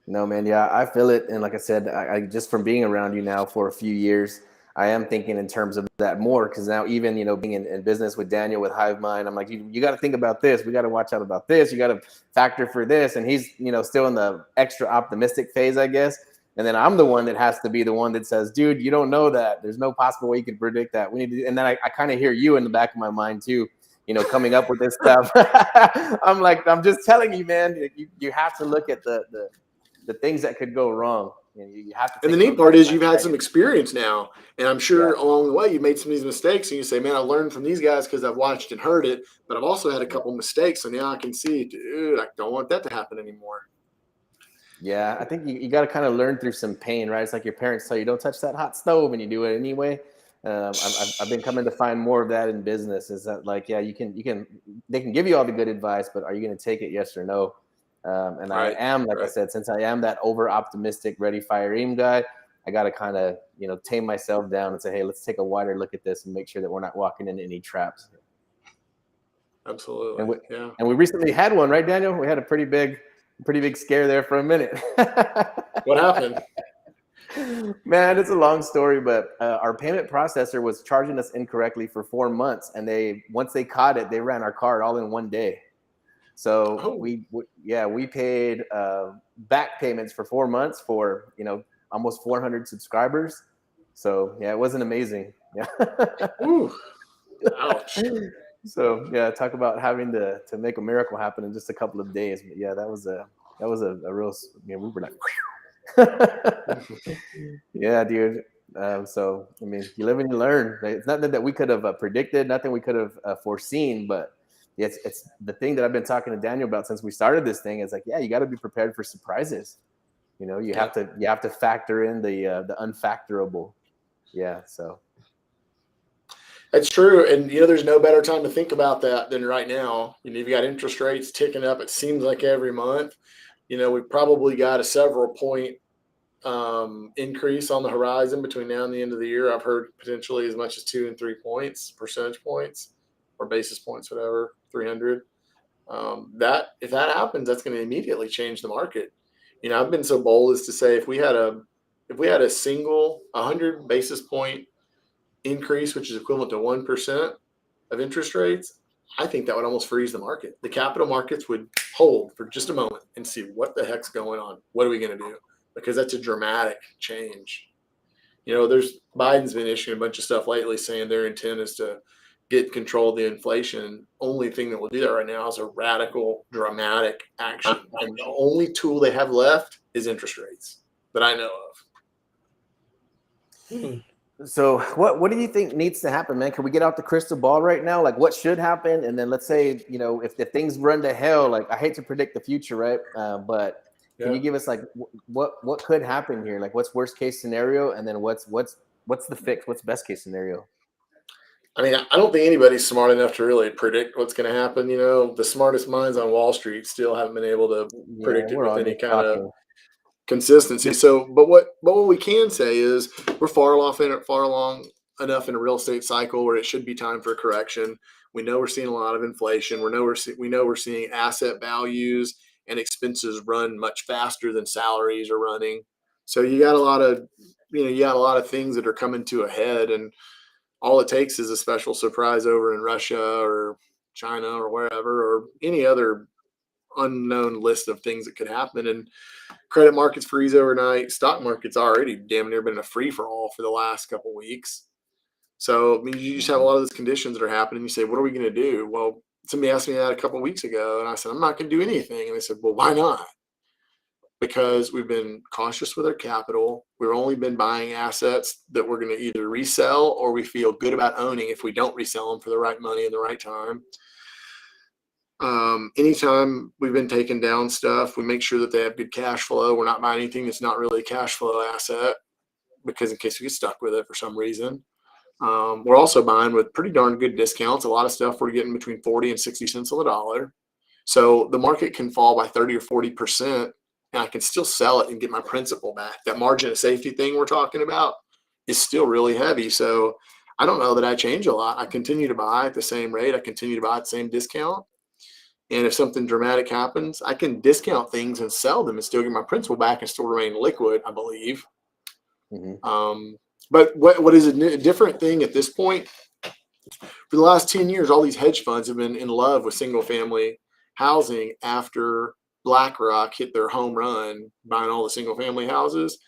No, man. Yeah, I feel it. And like I said, I just from being around you now for a few years, I am thinking in terms of that more because now even, being in business with Daniel with Hive Mind, I'm like, you got to think about this. We got to watch out about this. You got to factor for this. And he's, still in the extra optimistic phase, I guess. And then I'm the one that has to be the one that says, dude, you don't know that. There's no possible way you can predict that. We need to, and then I kind of hear you in the back of my mind too, coming up with this stuff. I'm like, I'm just telling you, man, you have to look at the things that could go wrong. You have to. And the neat part is you've had some experience now, and I'm sure along the way you made some of these mistakes, and you say, "Man, I learned from these guys because I've watched and heard it." But I've also had a couple mistakes, so now I can see, dude, I don't want that to happen anymore. Yeah, I think you got to kind of learn through some pain, right? It's like your parents tell you, "Don't touch that hot stove," and you do it anyway. I've been coming to find more of that in business. Is that like, yeah, they can give you all the good advice, but are you going to take it? Yes or no? And right. I am, like I said, since I am that over optimistic, ready, fire, aim guy, I got to kind of, tame myself down and say, hey, let's take a wider look at this and make sure that we're not walking into any traps. Absolutely. And we recently had one, right, Daniel? We had a pretty big scare there for a minute. What happened? Man, it's a long story, but our payment processor was charging us incorrectly for 4 months. And once they caught it, they ran our card all in one day. So we paid back payments for 4 months for, almost 400 subscribers. So yeah, it wasn't amazing. Yeah. Ooh, ouch. So yeah, talk about having to make a miracle happen in just a couple of days. But yeah, that was a real, we were like, yeah, dude. So, I mean, you live and you learn. It's nothing that we could have predicted, nothing we could have foreseen, but it's the thing that I've been talking to Daniel about since we started this thing. Is like, yeah, you got to be prepared for surprises. You have to factor in the unfactorable. Yeah. So. That's true. And, there's no better time to think about that than right now. You've got interest rates ticking up. It seems like every month, we've probably got a several point increase on the horizon between now and the end of the year. I've heard potentially as much as 2 and 3 points, percentage points or basis points, whatever, 300. If that happens, that's going to immediately change the market. I've been so bold as to say, if we had a single 100 basis point increase, which is equivalent to 1% of interest rates, I think that would almost freeze the market. The capital markets would hold for just a moment and see what the heck's going on. What are we going to do? Because that's a dramatic change. Biden's been issuing a bunch of stuff lately saying their intent is to get control of the inflation. Only thing that will do that right now is a radical, dramatic action. And the only tool they have left is interest rates that I know of. So what do you think needs to happen, man? Can we get out the crystal ball right now? Like what should happen? And then let's say, if things run to hell, like I hate to predict the future, right? But can you give us like what could happen here? Like what's worst case scenario? And then what's the fix? What's best case scenario? I mean, I don't think anybody's smart enough to really predict what's going to happen. The smartest minds on Wall Street still haven't been able to predict it with any kind of consistency. So, but what we can say is we're far along enough in a real estate cycle where it should be time for a correction. We know we're seeing a lot of inflation. We know we're seeing asset values and expenses run much faster than salaries are running. So you got a lot of things that are coming to a head, and all it takes is a special surprise over in Russia or China or wherever, or any other unknown list of things that could happen. And credit markets freeze overnight. Stock market's already damn near been a free for all for the last couple of weeks. So, I mean, you just have a lot of those conditions that are happening. You say, what are we going to do? Well, somebody asked me that a couple of weeks ago, and I said, I'm not going to do anything. And they said, well, why not? Because we've been cautious with our capital. We've only been buying assets that we're going to either resell or we feel good about owning if we don't resell them for the right money and the right time. Anytime we've been taking down stuff, we make sure that they have good cash flow. We're not buying anything that's not really a cash flow asset, because in case we get stuck with it for some reason. We're also buying with pretty darn good discounts. A lot of stuff we're getting between 40 and 60 cents on the dollar. So the market can fall by 30 or 40%, and I can still sell it and get my principal back. That margin of safety thing we're talking about is still really heavy. So I don't know that I change a lot. I continue to buy at the same rate. I continue to buy at the same discount. And if something dramatic happens, I can discount things and sell them and still get my principal back and still remain liquid, I believe. Mm-hmm. But what is a different thing at this point? For the last 10 years, all these hedge funds have been in love with single family housing after BlackRock hit their home run buying all the single family houses.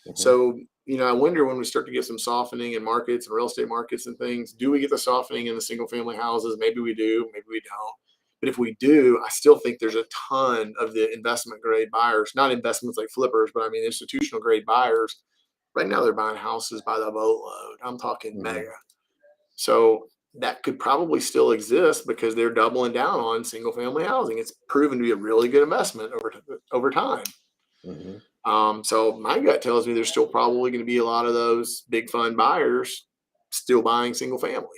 Mm-hmm. So, I wonder when we start to get some softening in markets and real estate markets and things, do we get the softening in the single family houses? Maybe we do, maybe we don't. But if we do, I still think there's a ton of the investment grade buyers, not investments like flippers, but I mean institutional grade buyers. Right now, they're buying houses by the boatload. I'm talking mega. So that could probably still exist because they're doubling down on single family housing. It's proven to be a really good investment over time. Mm-hmm. So my gut tells me there's still probably going to be a lot of those big fund buyers still buying single family.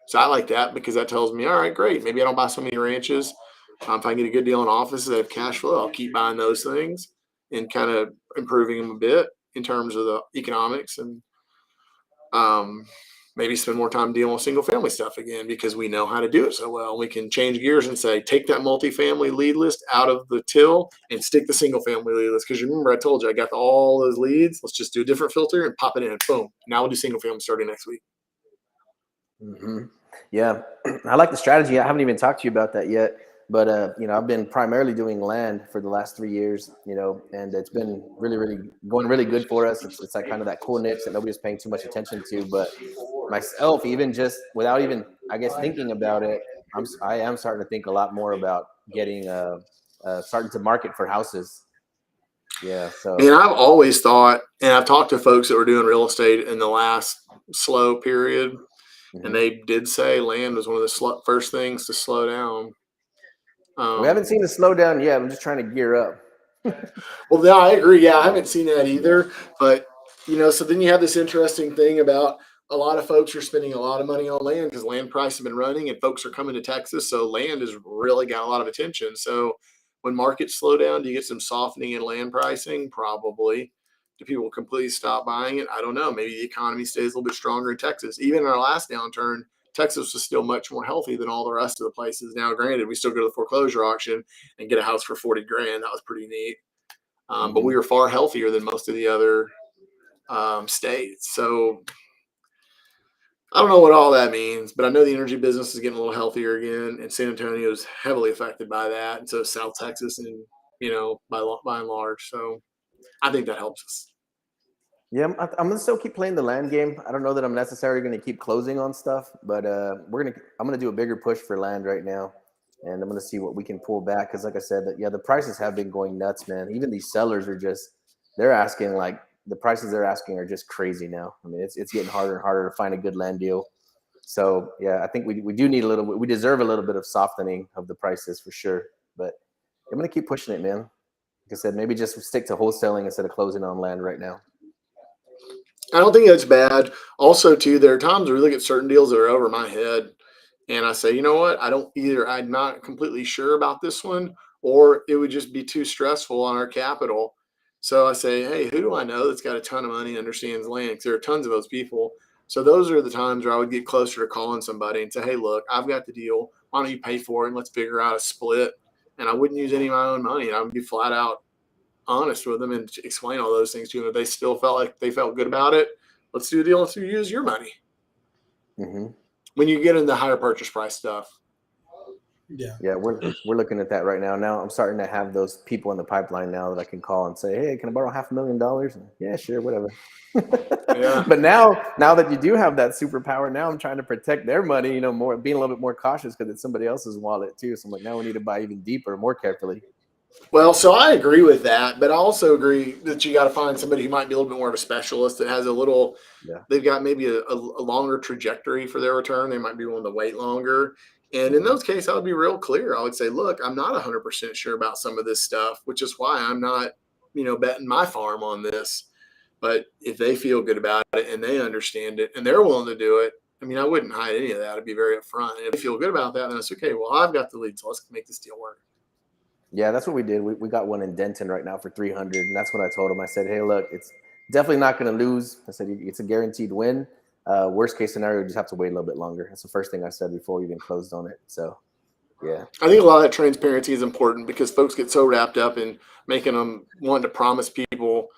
So I like that because that tells me, all right, great. Maybe I don't buy so many ranches. If I can get a good deal in offices that have cash flow, I'll keep buying those things and kind of improving them a bit in terms of the economics, and maybe spend more time dealing with single family stuff again because we know how to do it so well. We can change gears and say, take that multifamily lead list out of the till and stick the single family lead list. Because remember, I told you I got all those leads. Let's just do a different filter and pop it in. Boom. Now we'll do single family starting next week. Mm-hmm. Yeah, I like the strategy. I haven't even talked to you about that yet, but I've been primarily doing land for the last 3 years, and it's been going really good for us. It's like kind of that cool niche that nobody's paying too much attention to. But myself, even just without even, I guess, thinking about it, I am starting to think a lot more about getting starting to market for houses. Yeah. So, and I've always thought, and I've talked to folks that were doing real estate in the last slow period. Mm-hmm. And they did say land was one of the first things to slow down. We haven't seen the slowdown yet. I'm just trying to gear up. Well, no, I agree. Yeah, I haven't seen that either. But, so then you have this interesting thing about a lot of folks are spending a lot of money on land because land prices have been running and folks are coming to Texas. So land has really got a lot of attention. So when markets slow down, do you get some softening in land pricing? Probably. Do people completely stop buying it? I don't know. Maybe the economy stays a little bit stronger in Texas. Even in our last downturn, Texas was still much more healthy than all the rest of the places. Now, granted, we still go to the foreclosure auction and get a house for $40,000. That was pretty neat. But we were far healthier than most of the other states. So I don't know what all that means, but I know the energy business is getting a little healthier again, and San Antonio is heavily affected by that. And so South Texas and, by and large. So I think that helps us. Yeah, I'm gonna still keep playing the land game. I don't know that I'm necessarily gonna keep closing on stuff, but I'm gonna do a bigger push for land right now, and I'm gonna see what we can pull back. Because like I said, that yeah, the prices have been going nuts, man. Even these sellers are just they're asking like the prices they're asking are just crazy now. I mean, it's getting harder and harder to find a good land deal. So yeah, I think we do need a little. We deserve a little bit of softening of the prices for sure. But I'm gonna keep pushing it, man. Like I said, maybe just stick to wholesaling instead of closing on land right now. I don't think that's bad. Also, too, there are times where we look at certain deals that are over my head, and I say, you know what? I'm not completely sure about this one, or it would just be too stressful on our capital. So I say, hey, who do I know that's got a ton of money and understands land? Because there are tons of those people. So those are the times where I would get closer to calling somebody and say, hey, look, I've got the deal. Why don't you pay for it and let's figure out a split? And I wouldn't use any of my own money. I would be flat out honest with them and explain all those things to them. If they still felt like they felt good about it, let's do a deal. Let's use your money. Mm-hmm. When you get into higher purchase price stuff. Yeah, we're looking at that right now. Now I'm starting to have those people in the pipeline now that I can call and say, hey, can I borrow $500,000? And, yeah, sure, whatever. Yeah. But now that you do have that superpower, now I'm trying to protect their money, you know, more being a little bit more cautious because it's somebody else's wallet too. So I'm like, now we need to buy even deeper, more carefully. Well, so I agree with that, but I also agree that you got to find somebody who might be a little bit more of a specialist that has Yeah. they've got maybe a longer trajectory for their return. They might be willing to wait longer. And in those cases, I would be real clear. I would say, look, I'm not 100% sure about some of this stuff, which is why I'm not, betting my farm on this. But if they feel good about it and they understand it and they're willing to do it, I mean, I wouldn't hide any of that. I'd be very upfront. And if they feel good about that, then it's okay. Well, I've got the lead, so let's make this deal work. Yeah, that's what we did. We got one in Denton right now for 300, and that's what I told him. I said, hey, look, it's definitely not going to lose. I said it's a guaranteed win. Worst case scenario, we just have to wait a little bit longer. That's the first thing I said before we even closed on it. So, yeah. I think a lot of that transparency is important because folks get so wrapped up in making them wanting to promise people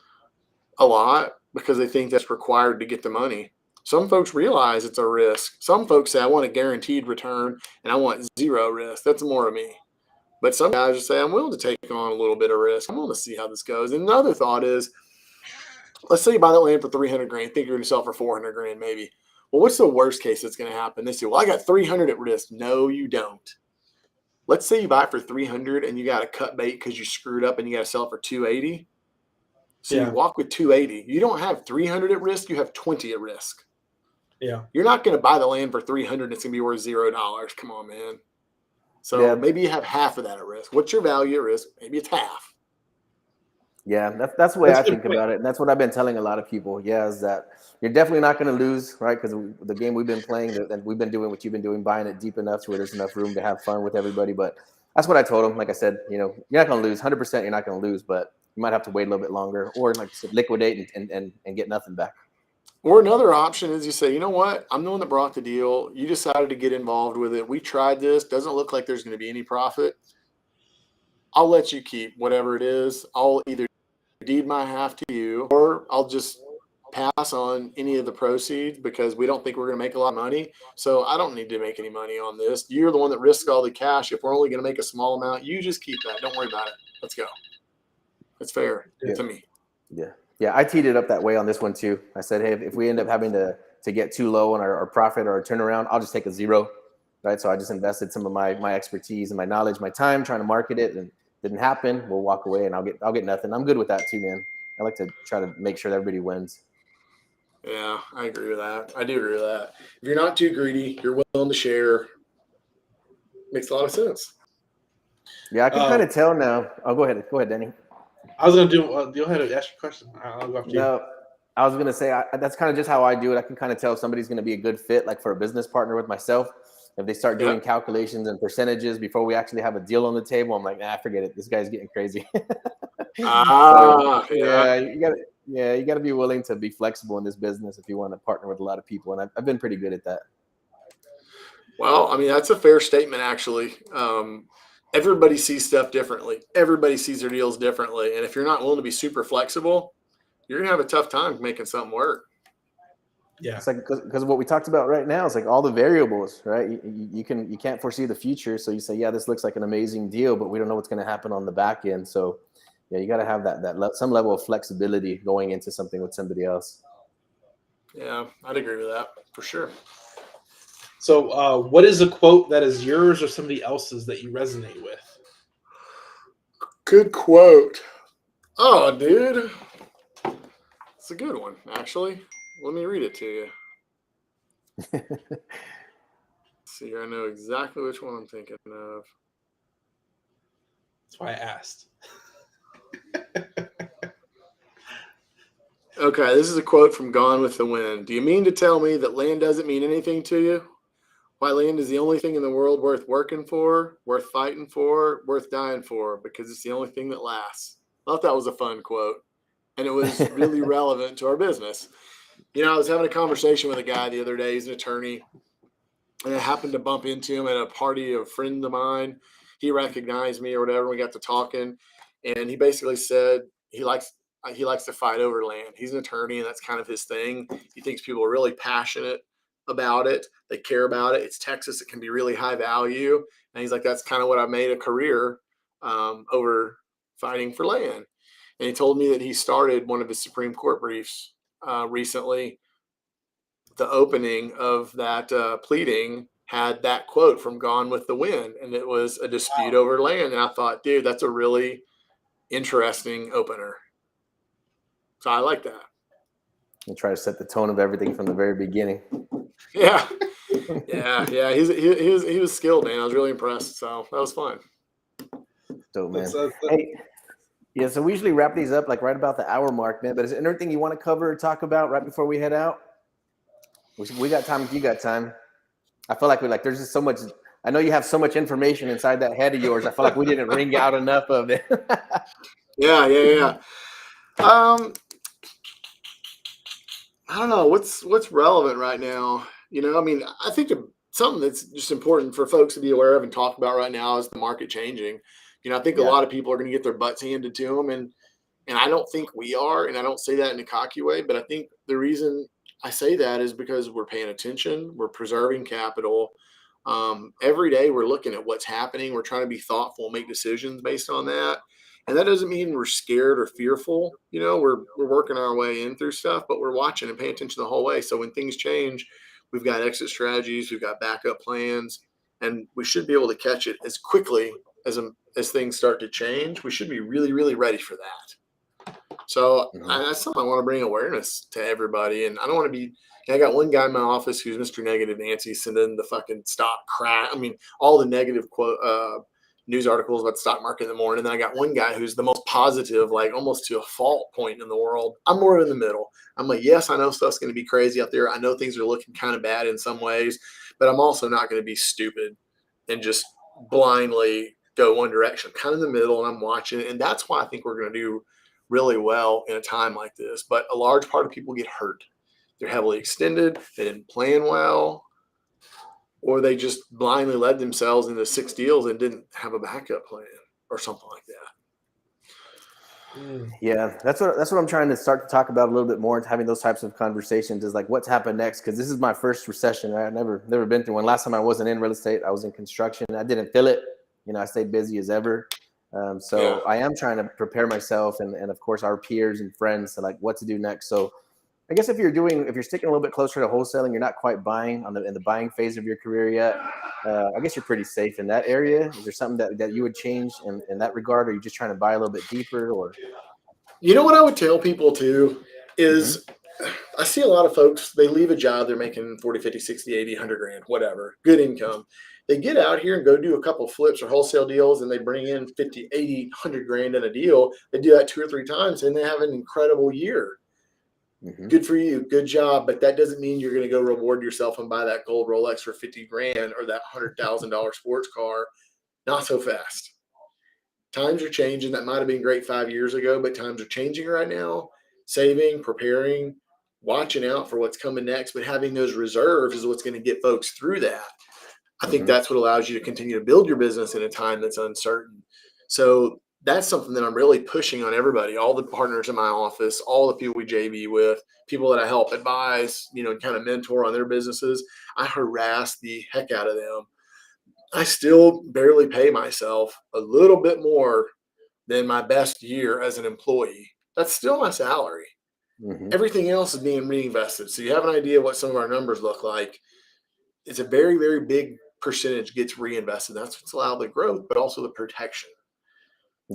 a lot because they think that's required to get the money. Some folks realize it's a risk. Some folks say, I want a guaranteed return and I want zero risk. That's more of me. But some guys just say, I'm willing to take on a little bit of risk. I'm willing to see how this goes. And another thought is, let's say you buy that land for 300 grand, think you're going to sell for 400 grand maybe. Well, what's the worst case that's going to happen? They say, well, I got 300 at risk. No, you don't. Let's say you buy it for 300 and you got to cut bait because you screwed up and you got to sell it for 280. So you walk with 280. You don't have 300 at risk. You have 20 at risk. Yeah. You're not going to buy the land for 300 and it's going to be worth $0. Come on, man. So maybe you have half of that at risk. What's your value at risk? Maybe it's half. Yeah, that's the way I think about it. And that's what I've been telling a lot of people. Yeah, is that you're definitely not going to lose, right? Because the game we've been playing and we've been doing what you've been doing, buying it deep enough to where there's enough room to have fun with everybody. But that's what I told them. Like I said, you're not going to lose. 100% you're not going to lose, but you might have to wait a little bit longer or, like I said, liquidate and get nothing back. Or another option is you say, you know what? I'm the one that brought the deal. You decided to get involved with it. We tried this. Doesn't look like there's going to be any profit. I'll let you keep whatever it is. I'll either deed my half to you or I'll just pass on any of the proceeds because we don't think we're going to make a lot of money. So I don't need to make any money on this. You're the one that risks all the cash. If we're only going to make a small amount, you just keep that. Don't worry about it. Let's go. That's fair to me. Yeah, I teed it up that way on this one too. I said, hey, if we end up having to get too low on our profit or our turnaround, I'll just take a zero, right? So I just invested some of my expertise and my knowledge, my time trying to market it, and didn't happen. We'll walk away and I'll get nothing. I'm good with that too, man. I like to try to make sure that everybody wins. Yeah, I agree with that. I do agree with that. If you're not too greedy, you're willing to share. Makes a lot of sense. Yeah, I can kind of tell now. Oh, go ahead, Danny. I was gonna do. Go ahead and ask your question. I'll go after you. No, I was gonna say that's kind of just how I do it. I can kind of tell if somebody's gonna be a good fit, like for a business partner with myself. If they start doing calculations and percentages before we actually have a deal on the table, I'm like, nah, forget it. This guy's getting crazy. Yeah, you gotta be willing to be flexible in this business if you want to partner with a lot of people, and I've been pretty good at that. Well, I mean, that's a fair statement, actually. Everybody sees stuff differently. Everybody sees their deals differently. And if you're not willing to be super flexible, you're going to have a tough time making something work. Yeah. It's like, because what we talked about right now is like all the variables, right? You can't foresee the future. So you say, yeah, this looks like an amazing deal, but we don't know what's going to happen on the back end. So Yeah, you got to have some level of flexibility going into something with somebody else. Yeah, I'd agree with that for sure. So, what is a quote that is yours or somebody else's that you resonate with? Good quote. Oh, dude. It's a good one, actually. Let me read it to you. See, I know exactly which one I'm thinking of. That's why I asked. Okay, this is a quote from Gone with the Wind. Do you mean to tell me that land doesn't mean anything to you? Why, land is the only thing in the world worth working for, worth fighting for, worth dying for, because it's the only thing that lasts. I thought that was a fun quote, and it was really relevant to our business. You know, I was having a conversation with a guy the other day. He's an attorney, and I happened to bump into him at a party of a friend of mine. He recognized me or whatever. We got to talking, and he basically said he likes to fight over land. He's an attorney, and that's kind of his thing. He thinks people are really passionate about it. They care about it. It's Texas. It can be really high value, and he's like, that's kind of what I made a career over fighting for land. And he told me that he started one of his Supreme Court briefs recently. The opening of that pleading had that quote from Gone with the Wind, and it was a dispute over land. And I thought, dude, that's a really interesting opener. So I like that. And try to set the tone of everything from the very beginning. Yeah. Yeah. He was skilled, man. I was really impressed. So that was fun. Dope, man. Hey, yeah, so we usually wrap these up like right about the hour mark, man. But is there anything you want to cover or talk about right before we head out? We got time if you got time. I feel like there's just so much. I know you have so much information inside that head of yours. I feel like we didn't wring out enough of it. Yeah. I don't know what's relevant right now. You know, I mean, I think something that's just important for folks to be aware of and talk about right now is the market changing. You know, I think a lot of people are going to get their butts handed to them, and I don't think we are, and I don't say that in a cocky way, but I think the reason I say that is because we're paying attention, we're preserving capital. Every day we're looking at what's happening. We're trying to be thoughtful, make decisions based on that. And that doesn't mean we're scared or fearful. You know, we're working our way in through stuff, but we're watching and paying attention the whole way. So when things change, we've got exit strategies, we've got backup plans, and we should be able to catch it as quickly as things start to change. We should be really, really ready for that. So that's something I want to bring awareness to everybody. And I don't want to be, I got one guy in my office who's Mr. Negative Nancy, sending the fucking stock crash. I mean, all the negative news articles about the stock market in the morning. And then I got one guy who's the most positive, like almost to a fault point in the world. I'm more in the middle. I'm like, yes, I know stuff's going to be crazy out there. I know things are looking kind of bad in some ways, but I'm also not going to be stupid and just blindly go one direction. I'm kind of in the middle, and I'm watching it. And that's why I think we're going to do really well in a time like this. But a large part of people get hurt. They're heavily extended. They didn't plan well, or they just blindly led themselves into 6 deals and didn't have a backup plan or something like that. Yeah, that's what I'm trying to start to talk about a little bit more, and having those types of conversations is like what's happened next, because this is my first recession. Right? I've never been through one. Last time I wasn't in real estate, I was in construction. I didn't feel it. You know, I stayed busy as ever. I am trying to prepare myself and of course our peers and friends to like what to do next. So I guess if you're sticking a little bit closer to wholesaling, you're not quite buying in the buying phase of your career yet. I guess you're pretty safe in that area. Is there something that you would change in that regard? Or are you just trying to buy a little bit deeper? Or you know what I would tell people too is I see a lot of folks, they leave a job, they're making 40, 50, 60, 80, 100 grand, whatever, good income. They get out here and go do a couple of flips or wholesale deals, and they bring in 50, 80, 100 grand in a deal. They do that 2 or 3 times, and they have an incredible year. Good for you. Good job. But that doesn't mean you're going to go reward yourself and buy that gold Rolex for 50 grand or that $100,000 sports car. Not so fast. Times are changing. That might have been great 5 years ago, but times are changing right now. Saving, preparing, watching out for what's coming next, but having those reserves is what's going to get folks through that. I think that's what allows you to continue to build your business in a time that's uncertain. So that's something that I'm really pushing on everybody, all the partners in my office, all the people we JV with, people that I help advise, you know, kind of mentor on their businesses. I harass the heck out of them. I still barely pay myself a little bit more than my best year as an employee, that's still my salary. Everything else is being reinvested. So you have an idea what some of our numbers look like. It's a very, very big percentage gets reinvested. That's what's allowed the growth, but also the protection.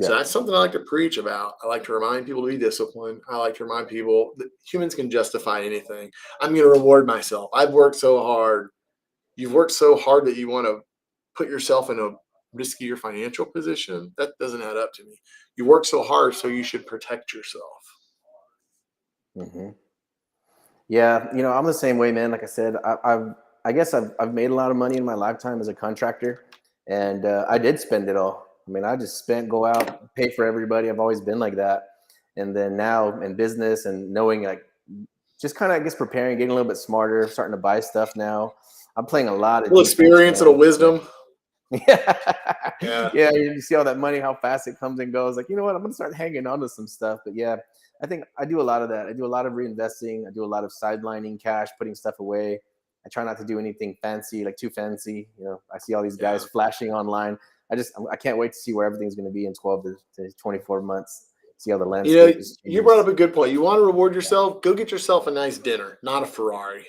So that's something I like to preach about. I like to remind people to be disciplined. I like to remind people that humans can justify anything. I'm going to reward myself. I've worked so hard. You've worked so hard that you want to put yourself in a riskier financial position. That doesn't add up to me. You work so hard, so you should protect yourself. Yeah, I'm the same way, man. Like I said, I guess I've made a lot of money in my lifetime as a contractor, and I did spend it all. I mean, I just go out, pay for everybody. I've always been like that. And then now in business and knowing, like, just kind of, I guess, preparing, getting a little bit smarter, starting to buy stuff now. I'm playing a lot of little experience and a wisdom. Yeah. You see all that money, how fast it comes and goes. Like, you know what? I'm going to start hanging on to some stuff. But yeah, I think I do a lot of that. I do a lot of reinvesting. I do a lot of sidelining cash, putting stuff away. I try not to do anything fancy, like too fancy. I see all these guys flashing online. I can't wait to see where everything's going to be in 12 to 24 months. See how the landscape is changing. You brought up a good point. You want to reward yourself? Go get yourself a nice dinner, not a Ferrari.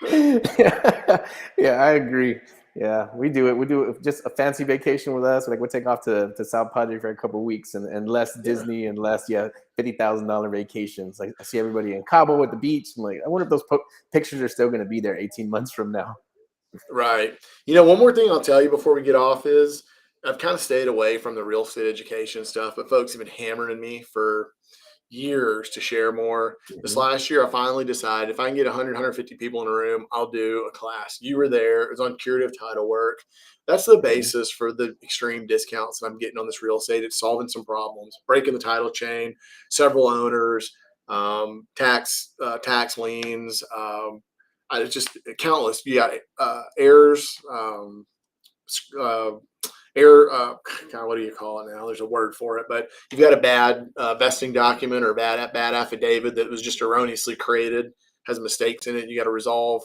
Yeah, I agree. Yeah, we do it. We do it just a fancy vacation with us. Like, we'll take off to South Padre for a couple of weeks and less Disney and less $50,000 vacations. Like, I see everybody in Cabo at the beach. I'm like, I wonder if those pictures are still going to be there 18 months from now. Right. One more thing I'll tell you before we get off is I've kind of stayed away from the real estate education stuff, but folks have been hammering me for years to share more. This last year, I finally decided if I can get 100, 150 people in a room, I'll do a class. You were there. It was on curative title work. That's the basis for the extreme discounts that I'm getting on this real estate. It's solving some problems, breaking the title chain, several owners, tax liens. It's just countless. You got errors, God, what do you call it now? There's a word for it, but you've got a bad vesting document or a bad affidavit that was just erroneously created, has mistakes in it. You got to resolve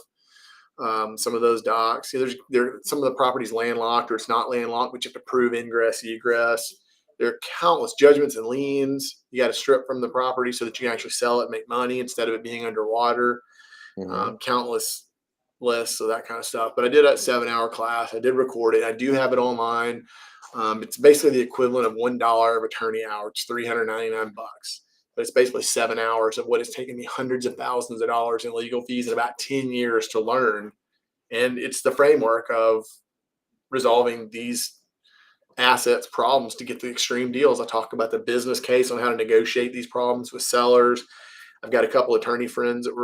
some of those docs. Some of the properties landlocked or it's not landlocked, but you have to prove ingress, egress. There are countless judgments and liens. You got to strip from the property so that you can actually sell it, make money instead of it being underwater. Countless lists of that kind of stuff. But I did a 7-hour class. I did record it. I do have it online. It's basically the equivalent of $1 of attorney hour. It's $399, but it's basically 7 hours of what it's taken me hundreds of thousands of dollars in legal fees and about 10 years to learn. And it's the framework of resolving these assets problems to get the extreme deals. I talk about the business case on how to negotiate these problems with sellers. I've got a couple attorney friends of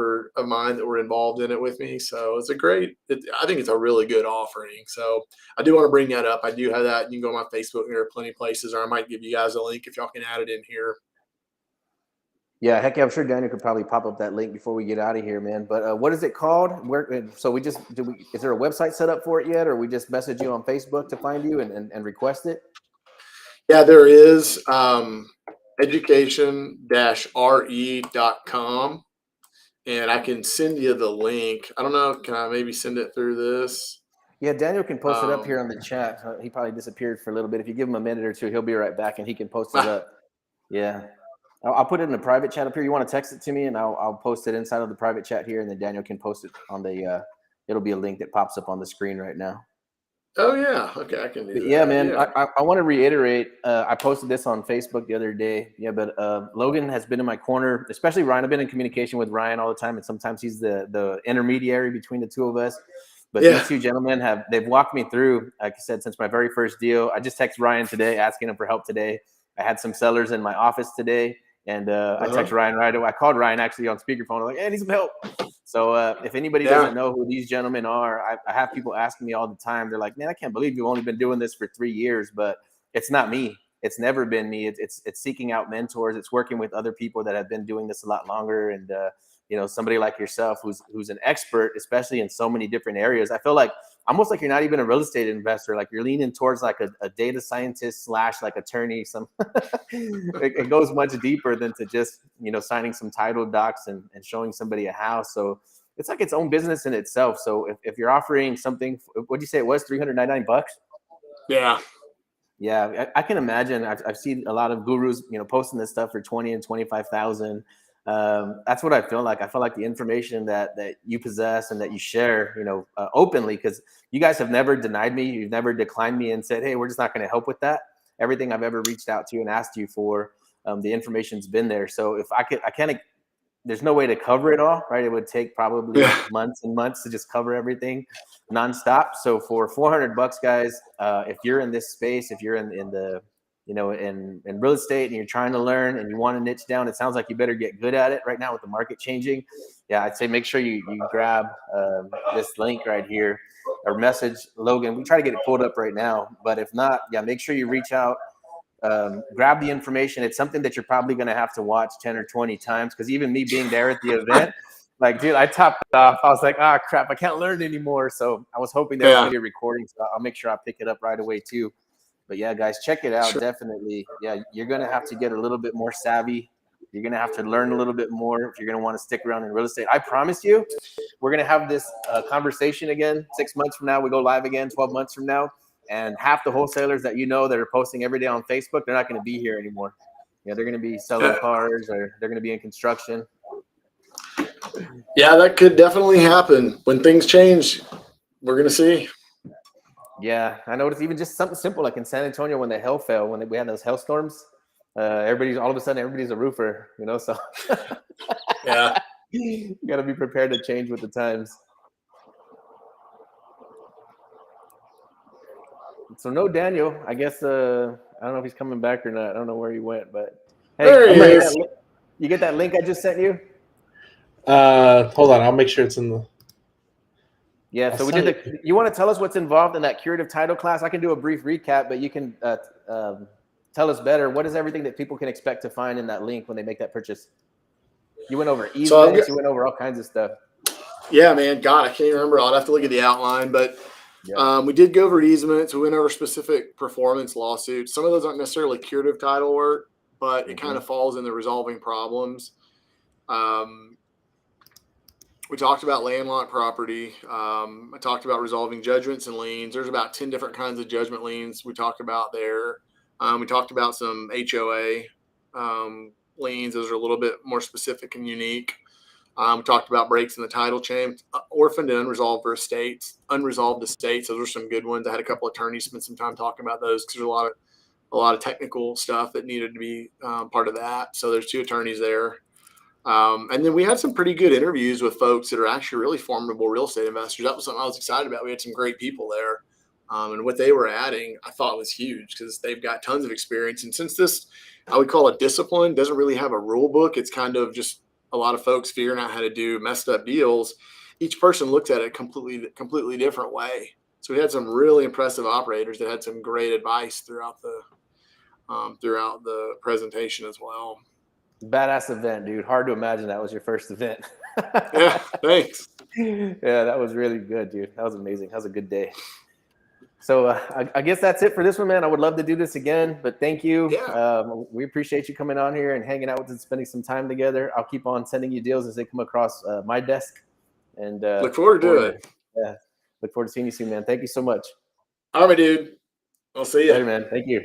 mine that were involved in it with me. So it's I think it's a really good offering. So I do want to bring that up. I do have that. You can go on my Facebook. There are plenty of places, or I might give you guys a link if y'all can add it in here. Yeah, heck yeah, I'm sure Daniel could probably pop up that link before we get out of here, man. But what is it called? Is there a website set up for it yet, or we just message you on Facebook to find you and request it? Yeah, there is. education-re.com, and I can send you the link. I don't know. Can I maybe send it through this? Yeah, Daniel can post it up here on the chat. He probably disappeared for a little bit. If you give him a minute or two, he'll be right back and he can post it up. Yeah. I'll put it in the private chat up here. You want to text it to me and I'll post it inside of the private chat here, and then Daniel can post it on it'll be a link that pops up on the screen right now. Oh yeah. Okay. I can do that. Yeah, man. Yeah. I want to reiterate. I posted this on Facebook the other day. Yeah, but Logan has been in my corner, especially Ryan. I've been in communication with Ryan all the time, and sometimes he's the intermediary between the two of us. But these two gentlemen they've walked me through, like I said, since my very first deal. I just texted Ryan today, asking him for help today. I had some sellers in my office today, and I texted Ryan right away. I called Ryan actually on speakerphone. I'm like, hey, I need some help. So if anybody doesn't know who these gentlemen are, I have people asking me all the time. They're like, man, I can't believe you've only been doing this for 3 years, but it's not me. It's never been me. It's seeking out mentors. It's working with other people that have been doing this a lot longer. And, somebody like yourself who's an expert, especially in so many different areas. I feel like almost like you're not even a real estate investor. Like, you're leaning towards like a data scientist / like attorney. It goes much deeper than to just, signing some title docs and showing somebody a house. So it's like its own business in itself. So if you're offering something, what'd you say it was, $399? Yeah. Yeah, I can imagine. I've seen a lot of gurus, posting this stuff for 20 and 25,000. That's what I feel like. I feel like the information that you possess and that you share, openly, because you guys have never denied me. You've never declined me and said, "Hey, we're just not going to help with that." Everything I've ever reached out to and asked you for, the information's been there. So if I can't. There's no way to cover it all, right? It would take probably months and months to just cover everything nonstop. So for $400, guys, if you're in this space, if you're in the, in real estate and you're trying to learn and you want to niche down, it sounds like you better get good at it right now with the market changing. Yeah, I'd say make sure you grab this link right here or message Logan. We try to get it pulled up right now, but if not, yeah, make sure you reach out. Grab the information. It's something that you're probably going to have to watch 10 or 20 times, because even me being there at the event, like, dude, I topped it off. I was like, crap, I can't learn anymore. So I was hoping there was going to be a recording, so I'll make sure I pick it up right away too. But yeah, guys, check it out. Sure. Definitely. Yeah, you're going to have to get a little bit more savvy. You're going to have to learn a little bit more if you're going to want to stick around in real estate. I promise you, we're going to have this conversation again 6 months from now. We go live again 12 months from now. And half the wholesalers that that are posting every day on Facebook, they're not going to be here anymore. They're going to be selling cars, or they're going to be in construction. Yeah, that could definitely happen. When things change, we're going to see. Yeah, I noticed even just something simple like in San Antonio when the hail fell, when we had those hailstorms, all of a sudden everybody's a roofer, so yeah, you got to be prepared to change with the times. So no Daniel. I guess I don't know if he's coming back or not. I don't know where he went, but hey, you get that link I just sent you? Hold on, I'll make sure it's in the. Yeah, so we did you want to tell us what's involved in that curative title class? I can do a brief recap, but you can tell us better. What is everything that people can expect to find in that link when they make that purchase? You went over easements, you went over all kinds of stuff. Yeah, man. God, I can't remember. I'll have to look at the outline, but we did go over easements. We went over specific performance lawsuits. Some of those aren't necessarily curative title work, but it kind of falls in the resolving problems. We talked about landlocked property. I talked about resolving judgments and liens. There's about 10 different kinds of judgment liens we talked about there. We talked about some HOA liens. Those are a little bit more specific and unique. We talked about breaks in the title chain, orphaned and unresolved estates, unresolved estates. Those are some good ones. I had a couple of attorneys spend some time talking about those because there's a lot of technical stuff that needed to be part of that. So there's 2 attorneys there. And then we had some pretty good interviews with folks that are actually really formidable real estate investors. That was something I was excited about. We had some great people there. And what they were adding, I thought was huge because they've got tons of experience. And since this, I would call it discipline, doesn't really have a rule book. It's kind of just a lot of folks figuring out how to do messed up deals. Each person looks at it completely different way. So we had some really impressive operators that had some great advice throughout the presentation as well. Badass event, dude. Hard to imagine that was your first event. Yeah, thanks. Yeah, that was really good, dude. That was amazing. That was a good day. So I guess that's it for this one, man. I would love to do this again, but thank you. Yeah. We appreciate you coming on here and hanging out with us, spending some time together. I'll keep on sending you deals as they come across my desk. And look forward to it. Yeah, look forward to seeing you soon, man. Thank you so much. All right, dude. I'll see you. Later, man. Thank you.